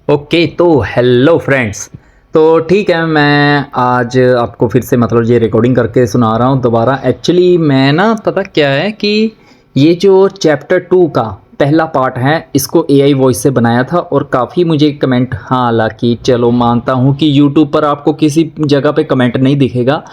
Okay तो hello friends. तो ठीक है, मैं आज आपको फिर से मतलब ये रिकॉर्डिंग करके सुना रहा हूँ दोबारा। एक्चुअली मैं ना पता क्या है कि ये जो चैप्टर 2 का पहला पार्ट है इसको एआई वॉइस से बनाया था और काफ़ी मुझे कमेंट, हाँ हालांकि चलो मानता हूँ कि यूट्यूब पर आपको किसी जगह पे कमेंट नहीं दिखेगा,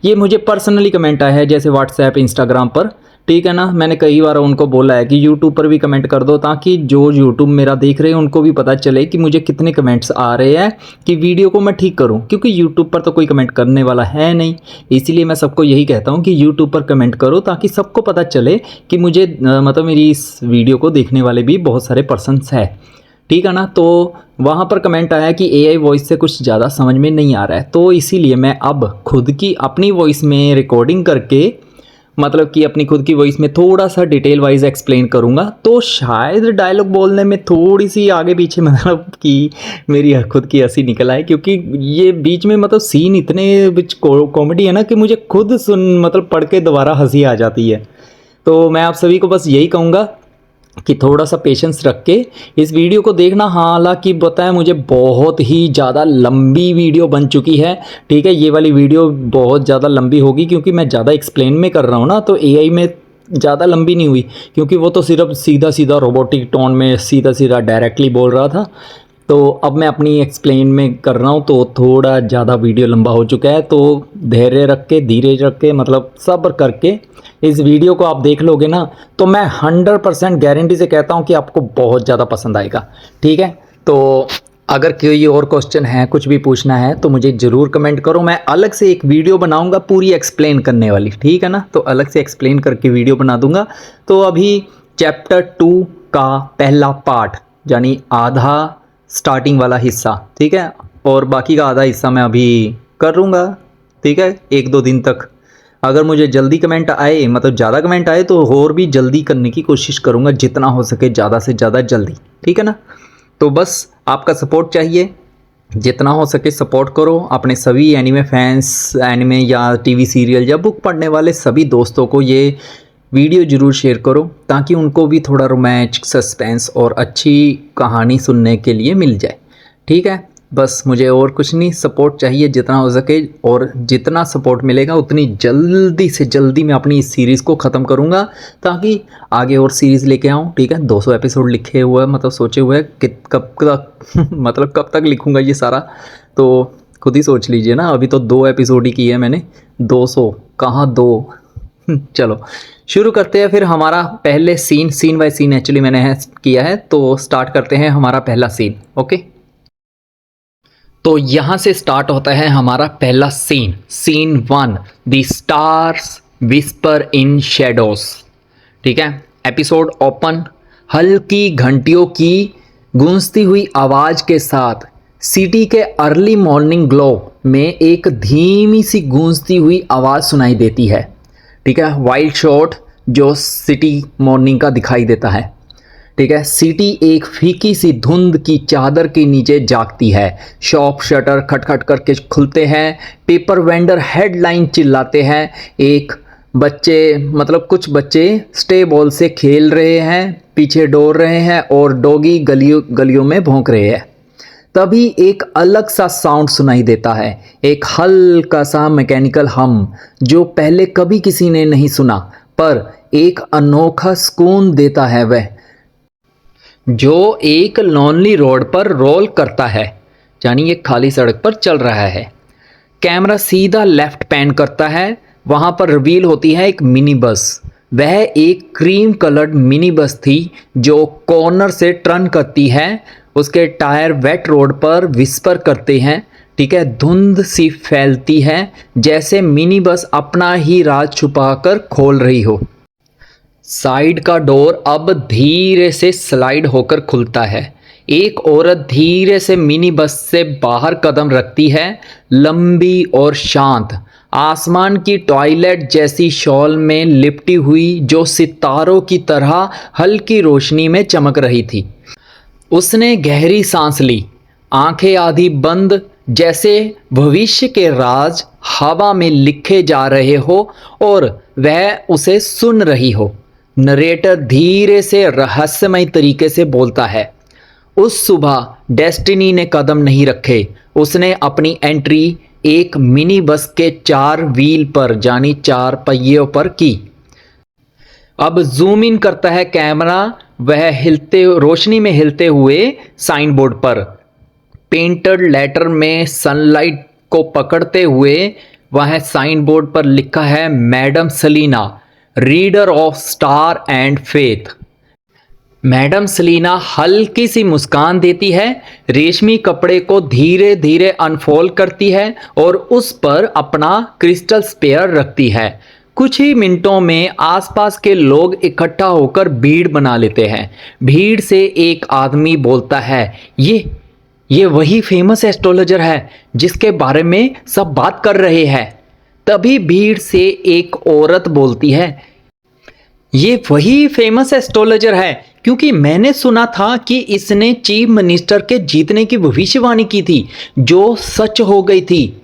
ये मुझे पर्सनली कमेंट आया है जैसे व्हाट्सएप इंस्टाग्राम पर। ठीक है ना, मैंने कई बार उनको बोला है कि यूट्यूब पर भी कमेंट कर दो ताकि जो यूट्यूब मेरा देख रहे हैं उनको भी पता चले कि मुझे कितने कमेंट्स आ रहे हैं कि वीडियो को मैं ठीक करूं, क्योंकि यूट्यूब पर तो कोई कमेंट करने वाला है नहीं। इसीलिए मैं सबको यही कहता हूं कि यूट्यूब पर कमेंट करो ताकि सबको पता चले कि मुझे मतलब मेरी इस वीडियो को देखने वाले भी बहुत सारे पर्सन्स है। ठीक है ना, तो वहाँ पर कमेंट आया कि एआई वॉइस से कुछ ज़्यादा समझ में नहीं आ रहा है, तो इसीलिए मैं अब खुद की अपनी वॉइस में रिकॉर्डिंग करके मतलब कि अपनी खुद की वॉइस में थोड़ा सा डिटेल वाइज एक्सप्लेन करूँगा। तो शायद डायलॉग बोलने में थोड़ी सी आगे पीछे मतलब कि मेरी खुद की हंसी निकल आए, क्योंकि ये बीच में मतलब सीन इतने बीच कॉमेडी है ना कि मुझे खुद सुन मतलब पढ़ के दोबारा हंसी आ जाती है। तो मैं आप सभी को बस यही कहूँगा कि थोड़ा सा पेशेंस रख के इस वीडियो को देखना। हालांकि बताएं मुझे बहुत ही ज़्यादा लंबी वीडियो बन चुकी है। ठीक है, ये वाली वीडियो बहुत ज़्यादा लंबी होगी क्योंकि मैं ज़्यादा एक्सप्लेन में कर रहा हूँ ना, तो एआई में ज़्यादा लंबी नहीं हुई क्योंकि वो तो सिर्फ सीधा सीधा रोबोटिक टोन में सीधा सीधा डायरेक्टली बोल रहा था। तो अब मैं अपनी एक्सप्लेन में कर रहा हूँ तो थोड़ा ज़्यादा वीडियो लंबा हो चुका है। तो धैर्य रख के, धीरे रख के, मतलब सब्र करके इस वीडियो को आप देख लोगे ना तो मैं 100% गारंटी से कहता हूँ कि आपको बहुत ज़्यादा पसंद आएगा। ठीक है, तो अगर कोई और क्वेश्चन है, कुछ भी पूछना है तो मुझे ज़रूर कमेंट करो। मैं अलग से एक वीडियो बनाऊंगा पूरी एक्सप्लेन करने वाली, ठीक है ना, तो अलग से एक्सप्लेन करके वीडियो बना दूंगा। तो अभी चैप्टर 2 का पहला पार्ट यानी आधा स्टार्टिंग वाला हिस्सा, ठीक है, और बाकी का आधा हिस्सा मैं अभी कर लूँगा। ठीक है, 1-2 दिन तक अगर मुझे जल्दी कमेंट आए, मतलब ज़्यादा कमेंट आए, तो और भी जल्दी करने की कोशिश करूँगा, जितना हो सके ज़्यादा से ज़्यादा जल्दी। ठीक है ना, तो बस आपका सपोर्ट चाहिए, जितना हो सके सपोर्ट करो। अपने सभी एनिमे फैंस, एनिमे या टीवी सीरियल या बुक पढ़ने वाले सभी दोस्तों को ये वीडियो ज़रूर शेयर करो ताकि उनको भी थोड़ा रोमांच, सस्पेंस और अच्छी कहानी सुनने के लिए मिल जाए। ठीक है, बस मुझे और कुछ नहीं, सपोर्ट चाहिए जितना हो सके, और जितना सपोर्ट मिलेगा उतनी जल्दी से जल्दी मैं अपनी इस सीरीज़ को ख़त्म करूँगा ताकि आगे और सीरीज़ लेके आऊँ। ठीक है, 200 एपिसोड लिखे हुए हैं, मतलब सोचे हुए हैं कि कब तक मतलब कब तक लिखूँगा ये सारा, तो खुद ही सोच लीजिए ना। अभी तो 2 एपिसोड ही किए हैं मैंने, 200 कहाँ 2। चलो शुरू करते हैं फिर हमारा पहले सीन बाय सीन एक्चुअली मैंने किया है, तो स्टार्ट करते हैं हमारा पहला सीन। ओके, तो यहाँ से स्टार्ट होता है हमारा पहला scene 1, the stars whisper in shadows. ठीक है, एपिसोड ओपन। हल्की घंटियों की गूंजती हुई आवाज़ के साथ सिटी के अर्ली मॉर्निंग ग्लो में एक धीमी सी गूंजती हुई आवाज़ सुनाई देती है। ठीक है, वाइल्ड शॉट जो सिटी मॉर्निंग का दिखाई देता है। ठीक है, सिटी एक फीकी सी धुंध की चादर के नीचे जागती है। शॉप शटर खटखट करके खुलते हैं, पेपर वेंडर हेडलाइन चिल्लाते हैं, एक बच्चे मतलब कुछ बच्चे स्टे बॉल से खेल रहे हैं, पीछे दौड़ रहे हैं और डॉगी गलियों में भौंक रहे हैं। तभी एक अलग सा साउंड सुनाई देता है, एक हल्का सा मैकेनिकल हम जो पहले कभी किसी ने नहीं सुना, पर एक अनोखा सुकून देता है। वह जो एक लॉनली रोड पर रोल करता है, यानी एक खाली सड़क पर चल रहा है। कैमरा सीधा लेफ्ट पैन करता है, वहाँ पर रिवील होती है एक मिनी बस। वह एक क्रीम कलर्ड मिनी बस थी जो कॉर्नर से टर्न करती है। उसके टायर वेट रोड पर विस्पर करते हैं। ठीक है, धुंध सी फैलती है जैसे मिनी बस अपना ही राज छुपाकर खोल रही हो। साइड का डोर अब धीरे से स्लाइड होकर खुलता है। एक औरत धीरे से मिनी बस से बाहर कदम रखती है, लंबी और शांत, आसमान की टॉयलेट जैसी शॉल में लिपटी हुई जो सितारों की तरह हल्की रोशनी में चमक रही थी। उसने गहरी सांस ली, आंखें आधी बंद, जैसे भविष्य के राज हवा में लिखे जा रहे हो और वह उसे सुन रही हो। नरेटर धीरे से रहस्यमय तरीके से बोलता है, उस सुबह डेस्टिनी ने कदम नहीं रखे। उसने अपनी एंट्री एक मिनी बस के 4 व्हील पर यानी 4 पहियों पर की। अब जूम इन करता है कैमरा, वह हिलते रोशनी में हिलते हुए साइन बोर्ड पर पेंटेड लेटर में सनलाइट को पकड़ते हुए वह साइन बोर्ड पर लिखा है, madam Salina, reader of star and faith. Madam Salina हल्की सी मुस्कान देती है, रेशमी कपड़े को धीरे धीरे अनफोल्ड करती है और उस पर अपना क्रिस्टल स्पेयर रखती है। कुछ ही मिनटों में आसपास के लोग इकट्ठा होकर भीड़ बना लेते हैं। भीड़ से एक आदमी बोलता है, ये वही फेमस एस्ट्रोलॉजर है जिसके बारे में सब बात कर रहे हैं। तभी भीड़ से एक औरत बोलती है, ये वही फेमस एस्ट्रोलॉजर है, क्योंकि मैंने सुना था कि इसने चीफ मिनिस्टर के जीतने की भविष्यवाणी की थी, जो सच हो गई थी।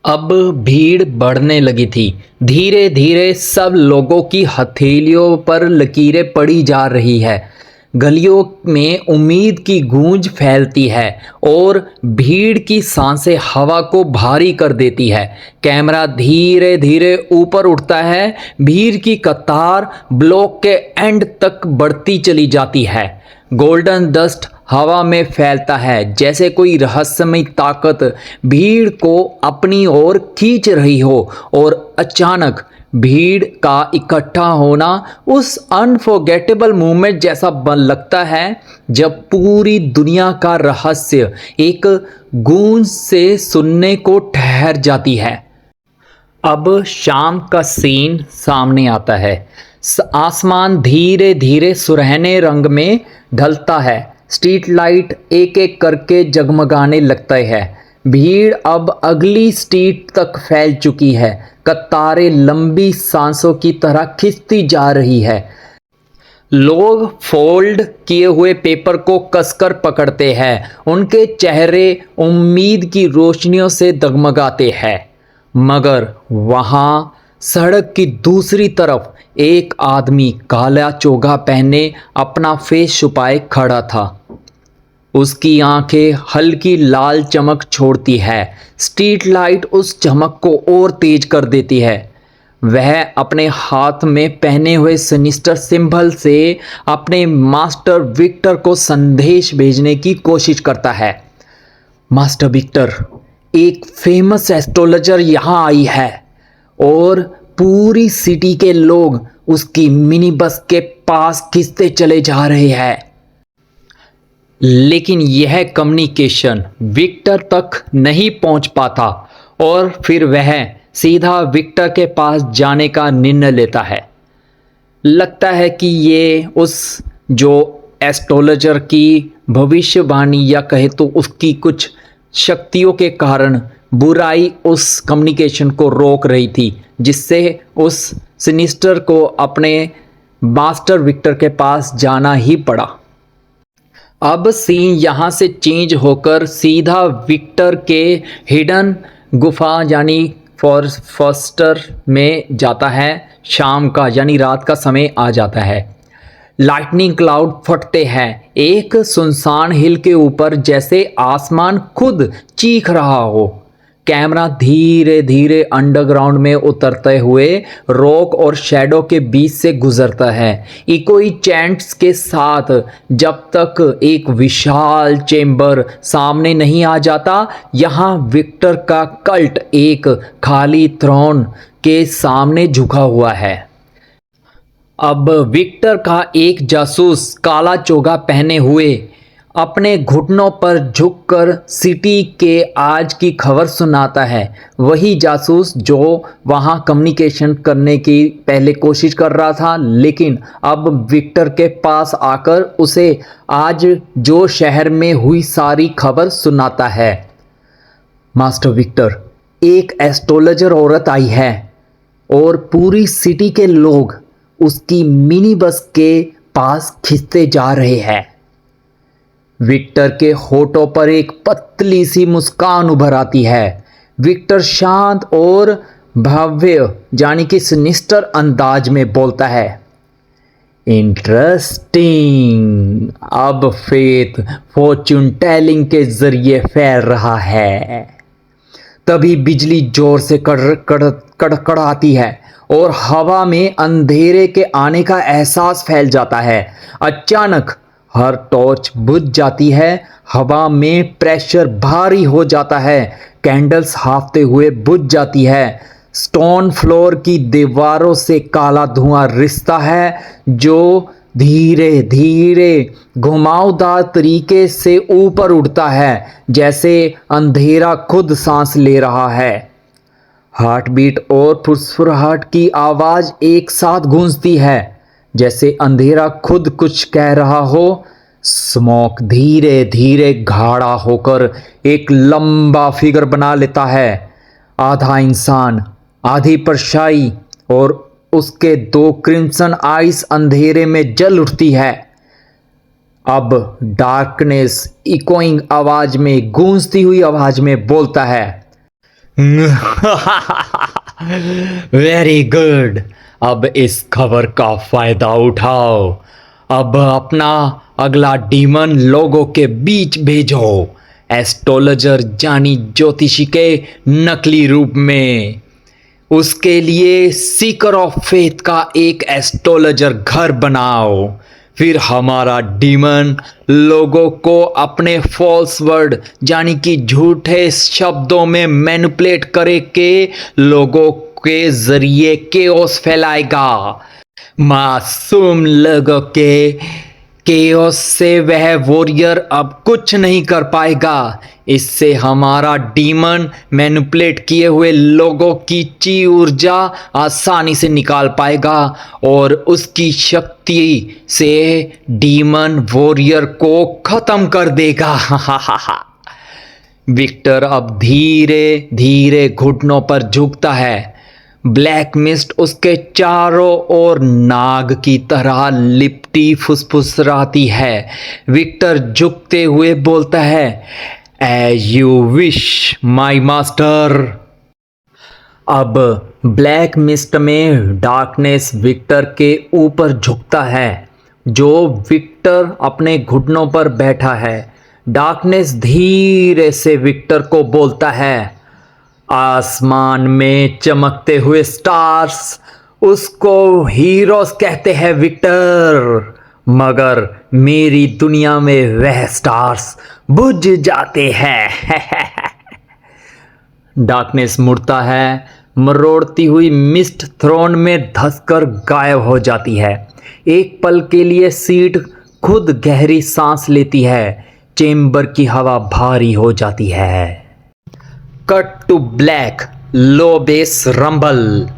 अब भीड़ बढ़ने लगी थी। धीरे धीरे सब लोगों की हथेलियों पर लकीरें पड़ी जा रही है। गलियों में उम्मीद की गूंज फैलती है और भीड़ की सांसें हवा को भारी कर देती है। कैमरा धीरे धीरे ऊपर उठता है। भीड़ की कतार ब्लॉक के एंड तक बढ़ती चली जाती है। गोल्डन डस्ट हवा में फैलता है, जैसे कोई रहस्यमय ताकत भीड़ को अपनी ओर खींच रही हो। और अचानक भीड़ का इकट्ठा होना उस अनफॉरगेटेबल मोमेंट जैसा बन लगता है जब पूरी दुनिया का रहस्य एक गूंज से सुनने को ठहर जाती है। अब शाम का सीन सामने आता है। आसमान धीरे धीरे सुनहरे रंग में ढलता है। स्ट्रीट लाइट एक एक करके जगमगाने लगते हैं। भीड़ अब अगली स्ट्रीट तक फैल चुकी है। कतारें लंबी सांसों की तरह खिंचती जा रही है। लोग फोल्ड किए हुए पेपर को कसकर पकड़ते हैं। उनके चेहरे उम्मीद की रोशनियों से डगमगाते हैं। मगर वहां सड़क की दूसरी तरफ एक आदमी काला चोगा पहने अपना फेस छुपाए खड़ा था। उसकी आंखें हल्की लाल चमक छोड़ती है। स्ट्रीट लाइट उस चमक को और तेज कर देती है। वह अपने हाथ में पहने हुए सिनिस्टर सिंबल से अपने मास्टर विक्टर को संदेश भेजने की कोशिश करता है। मास्टर विक्टर, एक फेमस एस्ट्रोलॉजर यहाँ आई है और पूरी सिटी के लोग उसकी मिनी बस के पास खिंचते चले जा रहे हैं। लेकिन यह कम्युनिकेशन विक्टर तक नहीं पहुंच पाता और फिर वह सीधा विक्टर के पास जाने का निर्णय लेता है। लगता है कि ये उस जो एस्ट्रोलॉजर की भविष्यवाणी या कहे तो उसकी कुछ शक्तियों के कारण बुराई उस कम्युनिकेशन को रोक रही थी, जिससे उस सिनिस्टर को अपने मास्टर विक्टर के पास जाना ही पड़ा। अब सीन यहाँ से चेंज होकर सीधा विक्टर के हिडन गुफा यानी फॉस्टर में जाता है। शाम का यानी रात का समय आ जाता है। लाइटनिंग क्लाउड फटते हैं एक सुनसान हिल के ऊपर, जैसे आसमान खुद चीख रहा हो। कैमरा धीरे धीरे अंडरग्राउंड में उतरते हुए रॉक और शैडो के बीच से गुजरता है, इकोई चैंट्स के साथ, जब तक एक विशाल चेंबर सामने नहीं आ जाता। यहाँ विक्टर का कल्ट एक खाली थ्रोन के सामने झुका हुआ है। अब विक्टर का एक जासूस काला चोगा पहने हुए अपने घुटनों पर झुककर सिटी के आज की खबर सुनाता है। वही जासूस जो वहां कम्युनिकेशन करने की पहले कोशिश कर रहा था, लेकिन अब विक्टर के पास आकर उसे आज जो शहर में हुई सारी खबर सुनाता है। मास्टर विक्टर, एक एस्ट्रोलॉजर औरत आई है और पूरी सिटी के लोग उसकी मिनी बस के पास खिंचते जा रहे हैं। विक्टर के होठों पर एक पतली सी मुस्कान उभर आती है। विक्टर शांत और भव्य यानी कि सिनिस्टर अंदाज में बोलता है, इंटरेस्टिंग। अब फेथ फॉर्च्यून टेलिंग के जरिए फैल रहा है। तभी बिजली जोर से कड़कड़ाती है और हवा में अंधेरे के आने का एहसास फैल जाता है। अचानक हर टॉर्च बुझ जाती है। हवा में प्रेशर भारी हो जाता है। कैंडल्स हाफते हुए बुझ जाती है। स्टोन फ्लोर की दीवारों से काला धुआं रिसता है जो धीरे धीरे घुमावदार तरीके से ऊपर उड़ता है, जैसे अंधेरा खुद सांस ले रहा है। हार्ट बीट और फुसफुसाहट की आवाज एक साथ गूंजती है, जैसे अंधेरा खुद कुछ कह रहा हो। स्मोक धीरे धीरे गाढ़ा होकर एक लंबा फिगर बना लेता है। आधा इंसान, आधी परछाई, और उसके दो क्रिम्सन आइस अंधेरे में जल उठती है। अब डार्कनेस इकोइंग आवाज में, गूंजती हुई आवाज में बोलता है, वेरी गुड, अब इस खबर का फायदा उठाओ। अब अपना अगला डीमन लोगों के बीच भेजो, एस्ट्रोलॉजर जानी ज्योतिषी के नकली रूप में। उसके लिए सीकर ऑफ फेथ का एक एस्ट्रोलॉजर घर बनाओ। फिर हमारा डीमन लोगों को अपने फॉल्स वर्ड यानी कि झूठे शब्दों में मैनिपुलेट करे के लोगों के जरिए केओस फैलाएगा। मासूम लोगों के केओस से वह वॉरियर अब कुछ नहीं कर पाएगा। इससे हमारा डीमन मैनिपुलेट किए हुए लोगों की ची ऊर्जा आसानी से निकाल पाएगा और उसकी शक्ति से डीमन वॉरियर को खत्म कर देगा। विक्टर अब धीरे धीरे घुटनों पर झुकता है। ब्लैक मिस्ट उसके चारों ओर नाग की तरह लिपटी फुसफुसराती है। विक्टर झुकते हुए बोलता है, as you wish my master. अब ब्लैक मिस्ट में डार्कनेस विक्टर के ऊपर झुकता है, जो विक्टर अपने घुटनों पर बैठा है। डार्कनेस धीरे से विक्टर को बोलता है, आसमान में चमकते हुए स्टार्स, उसको हीरोज कहते हैं विक्टर, मगर मेरी दुनिया में वह स्टार्स बुझ जाते हैं। डार्कनेस मुड़ता है, मरोड़ती हुई मिस्ट थ्रोन में धंसकर गायब हो जाती है। एक पल के लिए सीट खुद गहरी सांस लेती है। चेम्बर की हवा भारी हो जाती है। Cut to black, low bass rumble.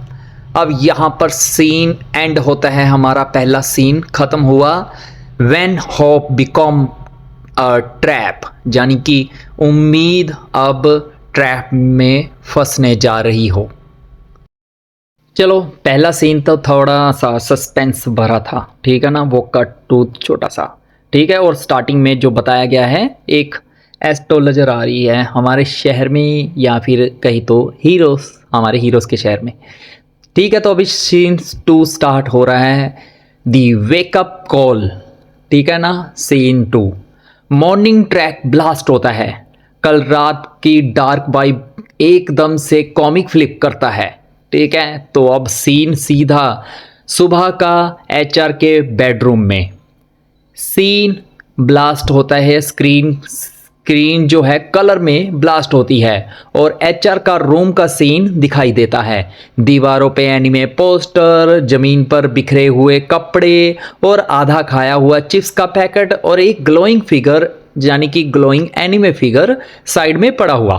अब यहाँ पर सीन एंड होता है। हमारा पहला सीन खत्म हुआ। When hope become a trap, यानी कि उम्मीद अब ट्रैप में फंसने जा रही हो। चलो, पहला सीन तो थोड़ा सा सस्पेंस भरा था, ठीक है ना। वो कट टू छोटा सा, ठीक है। और स्टार्टिंग में जो बताया गया है, एक एस्ट्रोलॉजर आ रही है हमारे शहर में, या फिर कहीं तो हीरोस, हमारे हीरोस के शहर में, ठीक है। तो अभी सीन 2 स्टार्ट हो रहा है, दी वेकअप कॉल, ठीक है ना। सीन 2, मॉर्निंग ट्रैक ब्लास्ट होता है। कल रात की डार्क वाइब एकदम से कॉमिक फ्लिप करता है, ठीक है। तो अब सीन सीधा सुबह का एचआर के बेडरूम में। सीन ब्लास्ट होता है, स्क्रीन जो है कलर में ब्लास्ट होती है और एचआर का रूम का सीन दिखाई देता है। दीवारों पे एनीमे पोस्टर, जमीन पर बिखरे हुए कपड़े और आधा खाया हुआ चिप्स का पैकेट और एक ग्लोइंग फिगर, यानी कि ग्लोइंग एनीमे फिगर साइड में पड़ा हुआ।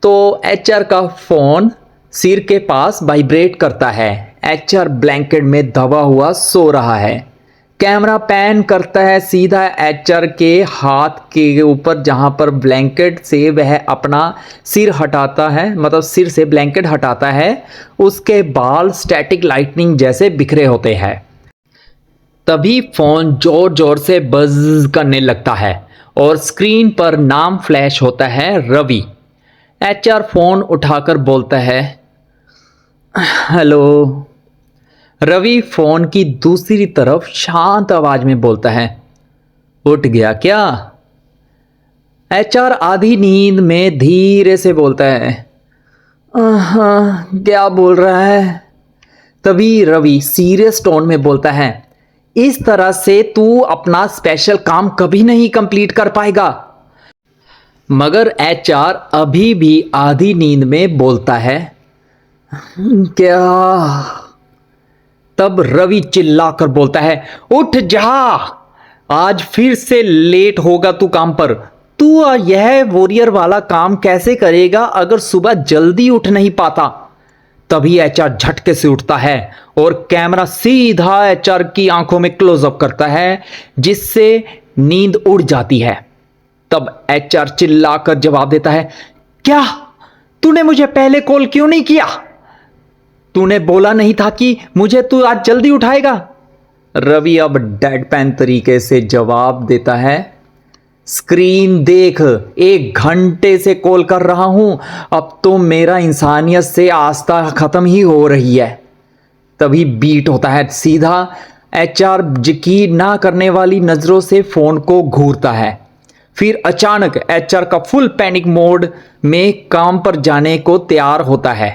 तो एचआर का फोन सिर के पास वाइब्रेट करता है। एचआर ब्लैंकेट में दबा हुआ सो रहा है। कैमरा पैन करता है सीधा एचआर के हाथ के ऊपर, जहां पर ब्लैंकेट से वह अपना सिर हटाता है, मतलब सिर से ब्लैंकेट हटाता है। उसके बाल स्टैटिक लाइटनिंग जैसे बिखरे होते हैं। तभी फोन जोर जोर से बज करने लगता है और स्क्रीन पर नाम फ्लैश होता है, रवि। एचआर फोन उठाकर बोलता है, हेलो। रवि फोन की दूसरी तरफ शांत आवाज में बोलता है, उठ गया क्या? एचआर आधी नींद में धीरे से बोलता है, हाँ, क्या बोल रहा है? तभी रवि सीरियस टोन में बोलता है, इस तरह से तू अपना स्पेशल काम कभी नहीं कंप्लीट कर पाएगा। मगर एचआर अभी भी आधी नींद में बोलता है, क्या? तब रवि चिल्लाकर बोलता है, उठ जा, आज फिर से लेट होगा तू काम पर। तू यह वॉरियर वाला काम कैसे करेगा अगर सुबह जल्दी उठ नहीं पाता? तभी एचआर झटके से उठता है और कैमरा सीधा एचआर की आंखों में क्लोजअप करता है, जिससे नींद उड़ जाती है। तब एचआर चिल्लाकर जवाब देता है, क्या तूने मुझे पहले कॉल क्यों नहीं किया? तूने बोला नहीं था कि मुझे तू आज जल्दी उठाएगा? रवि अब डेडपैन तरीके से जवाब देता है, स्क्रीन देख, 1 घंटे से कॉल कर रहा हूं, अब तो मेरा इंसानियत से आस्था खत्म ही हो रही है। तभी बीट होता है सीधा। एचआर यकीन ना करने वाली नजरों से फोन को घूरता है। फिर अचानक एचआर का फुल पैनिक मोड में काम पर जाने को तैयार होता है।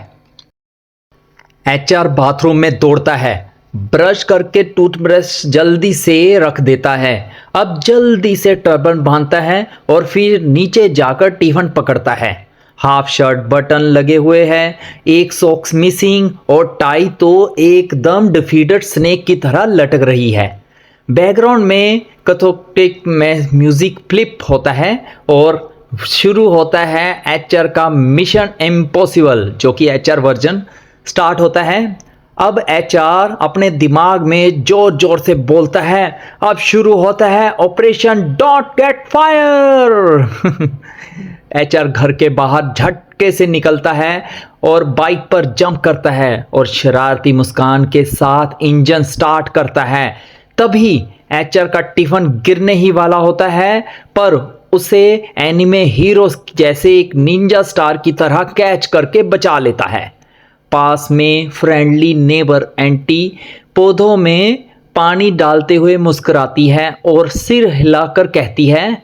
एचआर बाथरूम में दौड़ता है, ब्रश करके टूथब्रश जल्दी से रख देता है। अब जल्दी से टर्बन बांधता है और फिर नीचे जाकर टिफिन पकड़ता है। हाफ शर्ट बटन लगे हुए हैं, एक सॉक्स मिसिंग और टाई तो एकदम डिफीटेड स्नेक की तरह लटक रही है। बैकग्राउंड में कैथोटिक में म्यूजिक फ्लिप होता है और शुरू होता है एचआर का मिशन इम्पॉसिबल, जो कि एचआर वर्जन स्टार्ट होता है। अब एचआर अपने दिमाग में जोर जोर से बोलता है, अब शुरू होता है operation don't get fire. HR घर के बाहर झटके से निकलता है और बाइक पर जंप करता है और शरारती मुस्कान के साथ इंजन स्टार्ट करता है। तभी एचआर का टिफिन गिरने ही वाला होता है, पर उसे एनिमे हीरो जैसे एक निंजा स्टार की तरह कैच करके बचा लेता है। पास में फ्रेंडली नेबर एंटी पौधों में पानी डालते हुए मुस्कुराती है और सिर हिलाकर कहती है,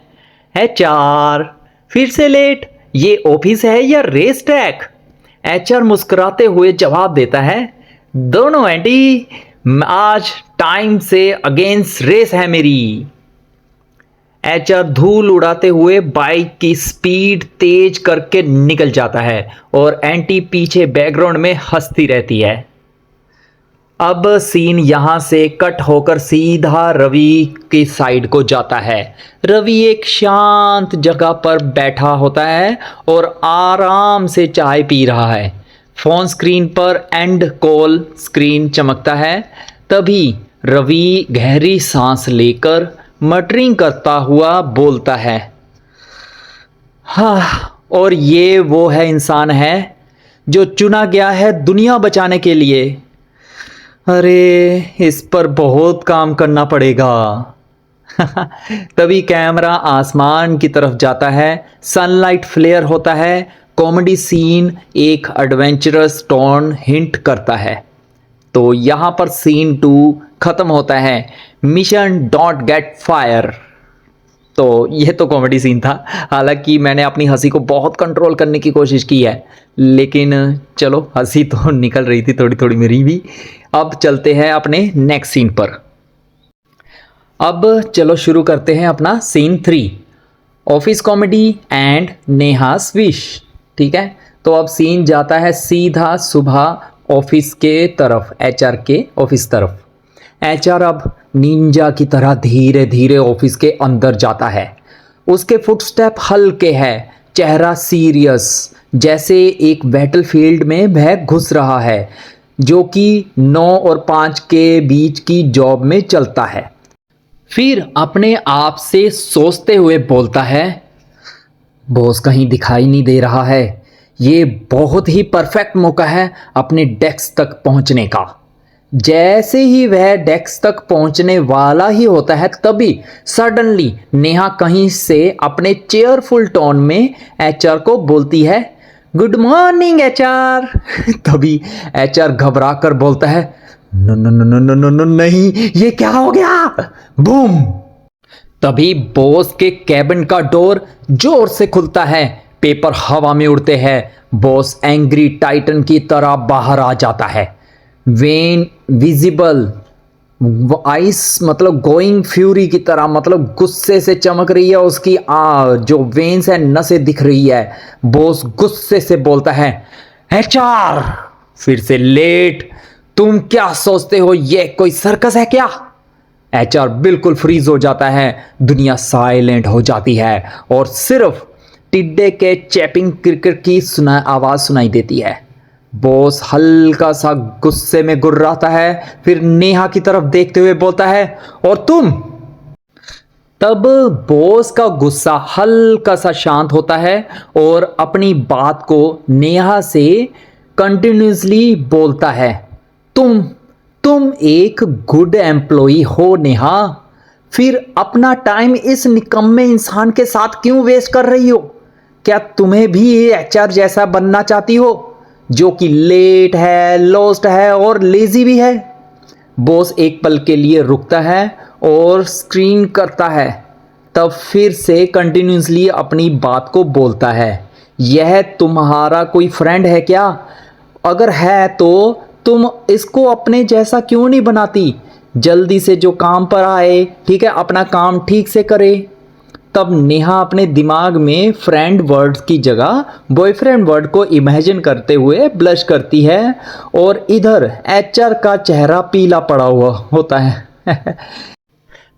एचआर फिर से लेट, ये ऑफिस है या रेस ट्रैक? एचआर मुस्कुराते हुए जवाब देता है, दोनों एंटी, आज टाइम से अगेंस्ट रेस है मेरी। एचआर धूल उड़ाते हुए बाइक की स्पीड तेज करके निकल जाता है और एंटी पीछे बैकग्राउंड में हंसती रहती है। अब सीन यहां से कट होकर सीधा रवि की साइड को जाता है। रवि एक शांत जगह पर बैठा होता है और आराम से चाय पी रहा है। फोन स्क्रीन पर एंड कॉल स्क्रीन चमकता है। तभी रवि गहरी सांस लेकर मटरिंग करता हुआ बोलता है, हाँ, और ये वो है इंसान है जो चुना गया है दुनिया बचाने के लिए। अरे इस पर बहुत काम करना पड़ेगा। तभी कैमरा आसमान की तरफ जाता है, सनलाइट फ्लेयर होता है, कॉमेडी सीन एक एडवेंचरस टोन हिंट करता है। तो यहाँ पर सीन 2 खत्म होता है, मिशन डोंट गेट फायर। तो यह तो कॉमेडी सीन था, हालांकि मैंने अपनी हंसी को बहुत कंट्रोल करने की कोशिश की है, लेकिन चलो हंसी तो निकल रही थी थोड़ी थोड़ी मेरी भी। अब चलते हैं अपने नेक्स्ट सीन पर। अब चलो शुरू करते हैं अपना scene 3, office comedy and Neha's wish. ठीक है, तो अब सीन जाता है सीधा सुबह ऑफिस के तरफ, एचआर के ऑफिस तरफ। एचआर अब निंजा की तरह धीरे धीरे ऑफिस के अंदर जाता है। उसके फुटस्टेप हल्के हैं, चेहरा सीरियस, जैसे एक बैटलफील्ड में वह घुस रहा है, जो कि 9 और 5 के बीच की जॉब में चलता है। फिर अपने आप से सोचते हुए बोलता है, बॉस कहीं दिखाई नहीं दे रहा है, ये बहुत ही परफेक्ट मौका है अपने डेस्क तक पहुंचने का। जैसे ही वह डेस्क तक पहुंचने वाला ही होता है, तभी सडनली नेहा कहीं से अपने चेयरफुल टोन में एचआर को बोलती है, गुड मॉर्निंग एचआर। तभी एचआर घबरा कर बोलता है, no no no no no no no नहीं, ये क्या हो गया? बूम! तभी बॉस के कैबिन का डोर जोर से खुलता है, पेपर हवा में उड़ते हैं, बॉस एंग्री टाइटन की तरह बाहर आ जाता है। वेन विजिबल आइस मतलब गोइंग फ्यूरी की तरह, मतलब गुस्से से चमक रही है उसकी जो वेन्स है, नसें दिख रही है। बॉस गुस्से से बोलता है, एचआर फिर से लेट, तुम क्या सोचते हो ये कोई सर्कस है क्या? एचआर बिल्कुल फ्रीज हो जाता है, दुनिया साइलेंट हो जाती है और सिर्फ टिड्डे के चैपिंग क्रिकेट की आवाज सुनाई देती है। बॉस हल्का सा गुस्से में गुर्राता है, फिर नेहा की तरफ देखते हुए बोलता है, और तुम? तब बॉस का गुस्सा हल्का सा शांत होता है और अपनी बात को नेहा से कंटिन्यूसली बोलता है, तुम एक गुड एम्प्लॉई हो नेहा, फिर अपना टाइम इस निकम्मे इंसान के साथ क्यों वेस्ट कर रही हो? क्या तुम्हें भी ये एचआर जैसा बनना चाहती हो, जो कि लेट है, लॉस्ट है और लेजी भी है? बॉस एक पल के लिए रुकता है और स्क्रीन करता है, तब फिर से कंटिन्यूसली अपनी बात को बोलता है, यह तुम्हारा कोई फ्रेंड है क्या? अगर है तो तुम इसको अपने जैसा क्यों नहीं बनाती? जल्दी से जो काम पर आए, ठीक है, अपना काम ठीक से करे। तब नेहा अपने दिमाग में फ्रेंड वर्ड की जगह बॉयफ्रेंड वर्ड को इमेजिन करते हुए ब्लश करती है और इधर एचआर का चेहरा पीला पड़ा हुआ होता है।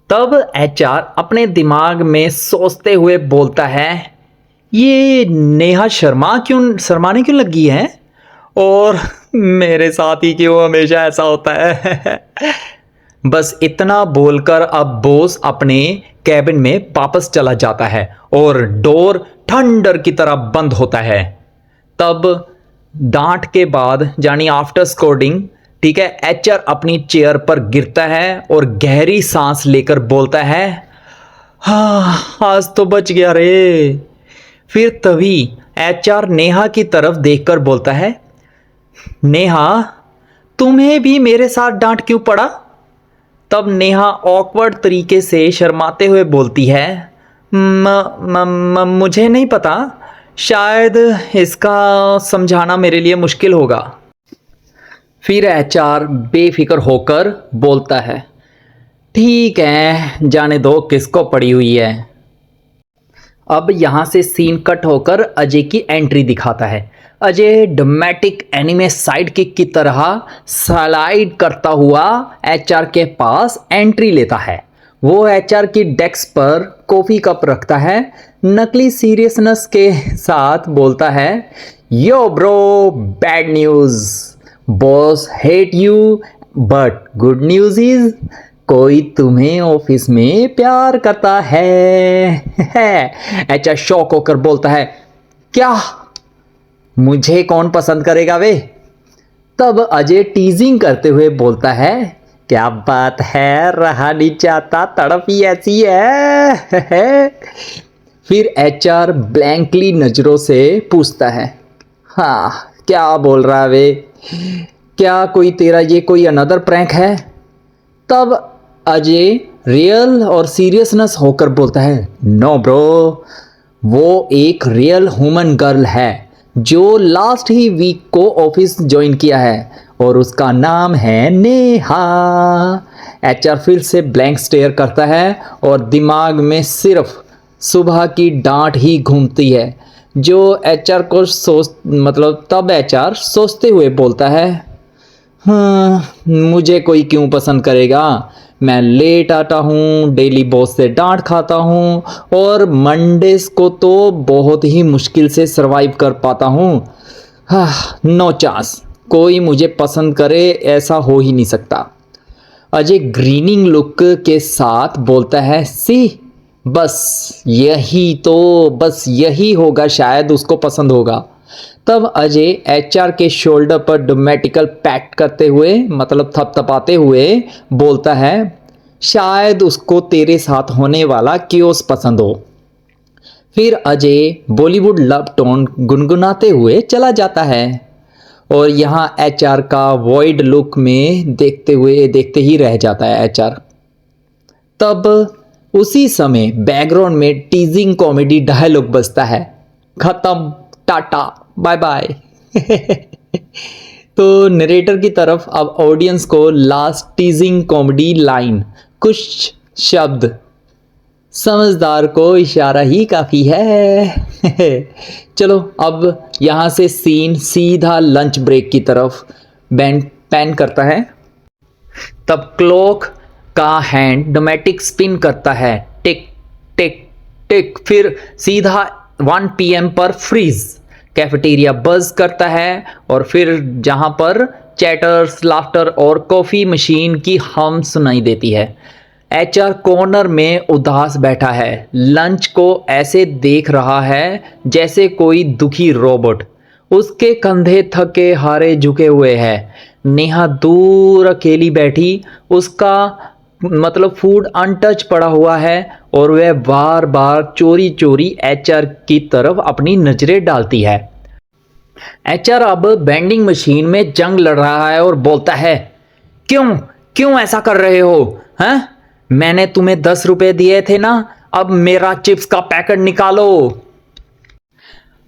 तब एचआर अपने दिमाग में सोचते हुए बोलता है, ये नेहा शर्माने क्यों लगी है, और मेरे साथ ही क्यों हमेशा ऐसा होता है? बस इतना बोलकर अब बॉस अपने कैबिन में वापस चला जाता है और डोर थंडर की तरह बंद होता है। तब डांट के बाद यानी आफ्टर स्कोर्डिंग, ठीक है, एचआर अपनी चेयर पर गिरता है और गहरी सांस लेकर बोलता है, हाँ आज तो बच गया रे। फिर तभी एचआर नेहा की तरफ देखकर बोलता है, नेहा तुम्हें भी मेरे साथ डांट क्यों पड़ा? तब नेहा ऑकवर्ड तरीके से शर्माते हुए बोलती है, मुझे नहीं पता, शायद इसका समझाना मेरे लिए मुश्किल होगा। फिर एचआर बेफिक्र होकर बोलता है, ठीक है, जाने दो किसको पड़ी हुई है। अब यहाँ से सीन कट होकर अजय की एंट्री दिखाता है। Ajay dramatic anime side kick की तरह स्लाइड करता हुआ एचआर के पास एंट्री लेता है। वो एचआर की डेस्क पर कॉफी कप रखता है, नकली सीरियसनेस के साथ बोलता है, यो bro, bad news, boss hate you, but good news is कोई तुम्हें ऑफिस में प्यार करता है। एचआर शॉक होकर बोलता है, क्या? मुझे कौन पसंद करेगा वे? तब अजय टीजिंग करते हुए बोलता है, क्या बात है, रहा नहीं चाहता, तड़प ही ऐसी है। फिर एचआर ब्लैंकली नजरों से पूछता है, हाँ क्या बोल रहा है वे? क्या कोई तेरा ये कोई अनदर प्रैंक है? तब अजय रियल और सीरियसनेस होकर बोलता है, नो ब्रो, वो एक रियल ह्यूमन गर्ल है जो लास्ट ही वीक को ऑफिस ज्वाइन किया है और उसका नाम है नेहा। एचआर फिर से ब्लैंक स्टेयर करता है और दिमाग में सिर्फ सुबह की डांट ही घूमती है जो एचआर को तब एचआर सोचते हुए बोलता है, मुझे कोई क्यों पसंद करेगा, मैं लेट आता हूँ, डेली बॉस से डांट खाता हूँ और मंडेज को तो बहुत ही मुश्किल से सरवाइव कर पाता हूँ। नो चांस, कोई मुझे पसंद करे ऐसा हो ही नहीं सकता। अजय ग्रीनिंग लुक के साथ बोलता है, सी बस यही होगा, शायद उसको पसंद होगा। तब अजय एचआर के शोल्डर पर ड्रामेटिकल पैट करते हुए थपथपाते हुए बोलता है, शायद उसको तेरे साथ होने वाला कियोस पसंद हो। फिर अजय बॉलीवुड लव टोन गुनगुनाते हुए चला जाता है और यहाँ एचआर का वॉइड लुक में देखते ही रह जाता है एचआर। तब उसी समय बैकग्राउंड में टीजिंग कॉमेडी डायलॉग बजता है, खत्म, टाटा, बाय बाय। तो नरेटर की तरफ अब ऑडियंस को लास्ट टीजिंग कॉमेडी लाइन, कुछ शब्द, समझदार को इशारा ही काफ़ी है। चलो अब यहाँ से सीन सीधा लंच ब्रेक की तरफ पैन करता है। तब क्लॉक का हैंड ड्रामेटिक स्पिन करता है, टिक टिक टिक, फिर सीधा 1 PM पर फ्रीज। कैफेटेरिया बज करता है और फिर जहाँ पर चैटर्स, लाफ्टर और कॉफ़ी मशीन की हम सुनाई देती है। एचआर कॉर्नर में उदास बैठा है, लंच को ऐसे देख रहा है जैसे कोई दुखी रोबोट। उसके कंधे थके हारे झुके हुए हैं। नेहा दूर अकेली बैठी, उसका मतलब फूड अनटच पड़ा हुआ है और वह बार बार चोरी चोरी एचआर की तरफ अपनी नजरें डालती है। एचआर अब बेंडिंग मशीन में जंग लड़ रहा है और बोलता है, क्यों क्यों ऐसा कर रहे हो, हैं? मैंने तुम्हें 10 रुपए दिए थे ना, अब मेरा चिप्स का पैकेट निकालो।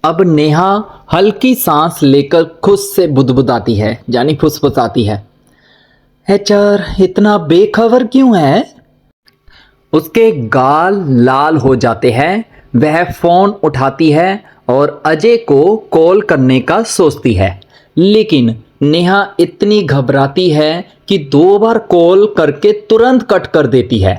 अब नेहा हल्की सांस लेकर खुद से बुदबुदाती है, यानी फुसफुसाती है, एचआर इतना बेखबर क्यों है? उसके गाल लाल हो जाते हैं। वह फोन उठाती है और अजय को कॉल करने का सोचती है, लेकिन नेहा इतनी घबराती है कि 2 बार कॉल करके तुरंत कट कर देती है।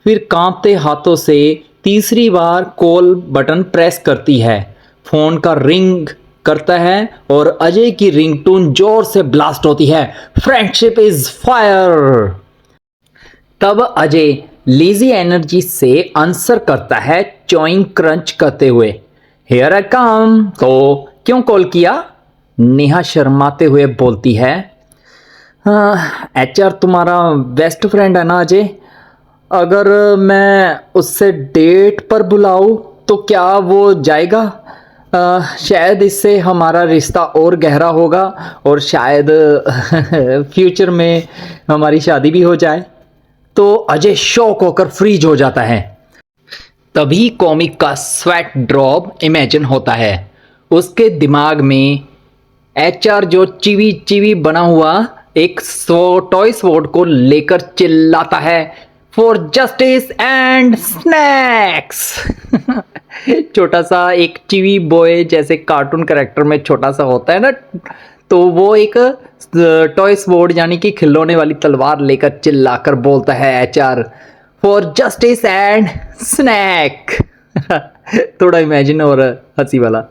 फिर कांपते हाथों से तीसरी बार कॉल बटन प्रेस करती है। फोन का रिंग करता है और अजय की रिंगटोन जोर से ब्लास्ट होती है, फ्रेंडशिप इज फायर। तब अजय लेजी एनर्जी से आंसर करता है, चॉइंग क्रंच करते हुए, हियर आई कम। तो क्यों कॉल किया? नेहा शर्माते हुए बोलती है, एचआर तुम्हारा बेस्ट फ्रेंड है ना अजय, अगर मैं उससे डेट पर बुलाऊं तो क्या वो जाएगा? शायद इससे हमारा रिश्ता और गहरा होगा और शायद फ्यूचर में हमारी शादी भी हो जाए। तो अजय शॉक होकर फ्रीज हो जाता है। तभी कॉमिक का स्वेट ड्रॉप इमेजिन होता है। उसके दिमाग में एचआर जो चिवी चिवी बना हुआ एक टॉय स्वॉर्ड को लेकर चिल्लाता है, फॉर जस्टिस एंड स्नैक्स। छोटा सा एक चिवी बॉय जैसे कार्टून कैरेक्टर में छोटा सा होता है ना, तो वो एक टॉय स्वॉर्ड यानी कि खिलौने वाली तलवार लेकर चिल्लाकर बोलता है, HR for justice and snack. थोड़ा इमेजिन और हंसी वाला।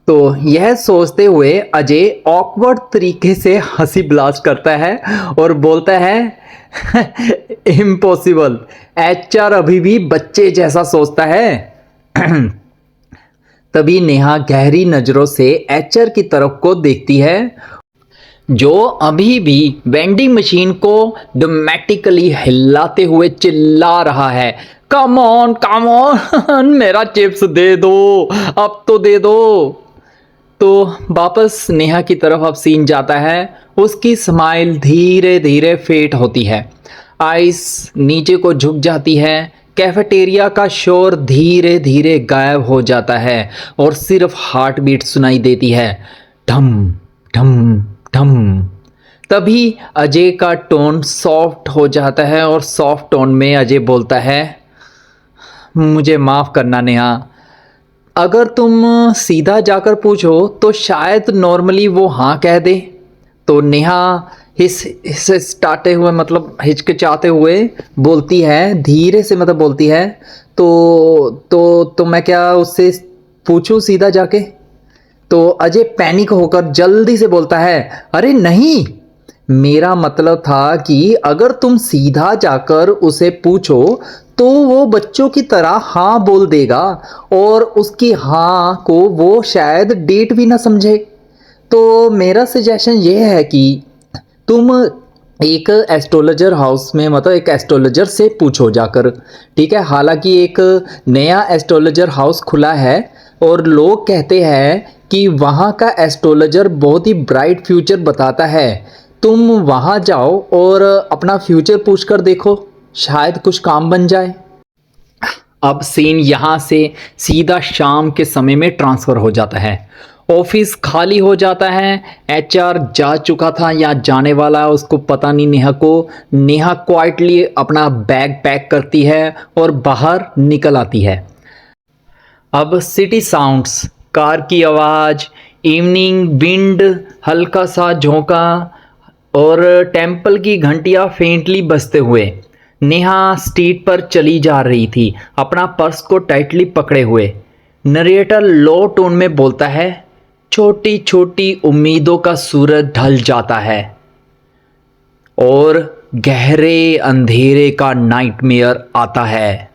तो यह सोचते हुए अजय ऑकवर्ड तरीके से हंसी ब्लास्ट करता है और बोलता है, इम्पॉसिबल, एचआर अभी भी बच्चे जैसा सोचता है। तभी नेहा गहरी नजरों से एचआर की तरफ को देखती है, जो अभी भी वेंडिंग मशीन को ड्रामेटिकली हिलाते हुए चिल्ला रहा है, कम ऑन, मेरा चिप्स दे दो, अब तो दे दो। तो वापस नेहा की तरफ अब सीन जाता है। उसकी स्माइल धीरे धीरे फेड होती है, आइस नीचे को झुक जाती है। कैफेटेरिया का शोर धीरे धीरे गायब हो जाता है और सिर्फ हार्ट बीट सुनाई देती है, ढम ढम ढम। तभी अजय का टोन सॉफ्ट हो जाता है और सॉफ्ट टोन में अजय बोलता है, मुझे माफ़ करना नेहा, अगर तुम सीधा जाकर पूछो तो शायद नॉर्मली वो हाँ कह दे। तो नेहा हिचकिचाते हुए मतलब हिचकिचाते हुए बोलती है, धीरे से मतलब बोलती है, तो मैं क्या उससे पूछूं सीधा जाके? तो अजय पैनिक होकर जल्दी से बोलता है, अरे नहीं, मेरा मतलब था कि अगर तुम सीधा जाकर उसे पूछो तो वो बच्चों की तरह हाँ बोल देगा और उसकी हाँ को वो शायद डेट भी ना समझे। तो मेरा सजेशन ये है कि तुम एक एस्ट्रोलॉजर हाउस में मतलब एक एस्ट्रोलॉजर से पूछो जाकर, ठीक है? हालांकि एक नया एस्ट्रोलॉजर हाउस खुला है और लोग कहते हैं कि वहाँ का एस्ट्रोलॉजर बहुत ही ब्राइट फ्यूचर बताता है। तुम वहाँ जाओ और अपना फ्यूचर पूछ कर देखो, शायद कुछ काम बन जाए। अब सीन यहाँ से सीधा शाम के समय में ट्रांसफ़र हो जाता है। ऑफिस खाली हो जाता है। एचआर जा चुका था या जाने वाला है उसको पता नहीं नेहा को। नेहा क्वाइटली अपना बैग पैक करती है और बाहर निकल आती है। अब सिटी साउंड्स, कार की आवाज़, इवनिंग विंड, हल्का सा झोंका और टेम्पल की घंटियाँ फेंटली बजते हुए नेहा स्ट्रीट पर चली जा रही थी, अपना पर्स को टाइटली पकड़े हुए। नरेटर लो टोन में बोलता है, छोटी छोटी उम्मीदों का सूरज ढल जाता है और गहरे अंधेरे का नाइटमेयर आता है।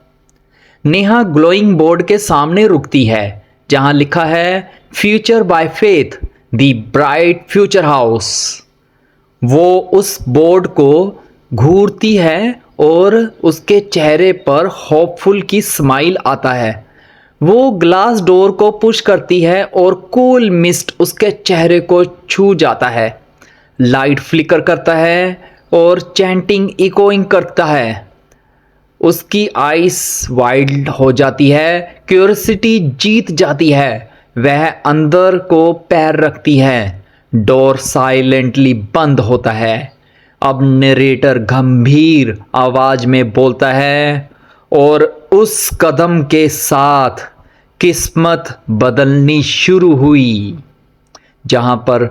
नेहा ग्लोइंग बोर्ड के सामने रुकती है जहां लिखा है future by faith, the bright future house. वो उस बोर्ड को घूरती है और उसके चेहरे पर होपफुल की स्माइल आता है। वो ग्लास डोर को पुश करती है और कूल मिस्ट उसके चेहरे को छू जाता है। लाइट फ्लिकर करता है और चैंटिंग इकोइंग करता है। उसकी आइस वाइड हो जाती है, क्यूरियोसिटी जीत जाती है। वह अंदर को पैर रखती है। डोर साइलेंटली बंद होता है। अब नरेटर गंभीर आवाज में बोलता है, और उस कदम के साथ किस्मत बदलनी शुरू हुई। जहां पर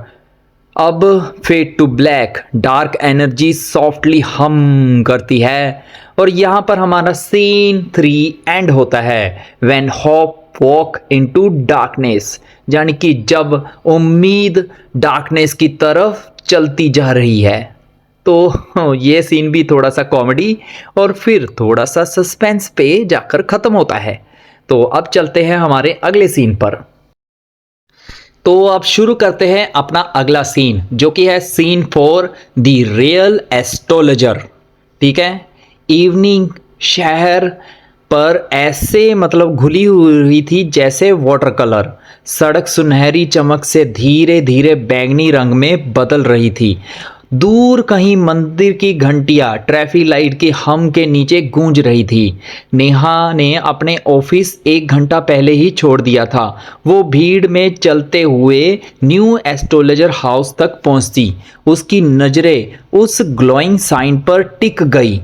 अब fade to black, dark energy softly हम करती है और यहाँ पर हमारा सीन 3 एंड होता है। When hope walk into darkness, यानी कि जब उम्मीद डार्कनेस की तरफ चलती जा रही है। तो ये सीन भी थोड़ा सा कॉमेडी और फिर थोड़ा सा सस्पेंस पे जाकर ख़त्म होता है। तो अब चलते हैं हमारे अगले सीन पर। तो अब शुरू करते हैं अपना अगला सीन, जो कि है सीन 4, द रियल एस्ट्रोलॉजर। ठीक है, इवनिंग शहर पर ऐसे घुली हुई थी जैसे वाटर कलर। सड़क सुनहरी चमक से धीरे धीरे बैंगनी रंग में बदल रही थी। दूर कहीं मंदिर की घंटियां ट्रैफिक लाइट की हम के नीचे गूंज रही थी। नेहा ने अपने ऑफिस 1 घंटा पहले ही छोड़ दिया था। वो भीड़ में चलते हुए न्यू एस्ट्रोलॉजर हाउस तक पहुंचती। उसकी नज़रें उस ग्लोइंग साइन पर टिक गई,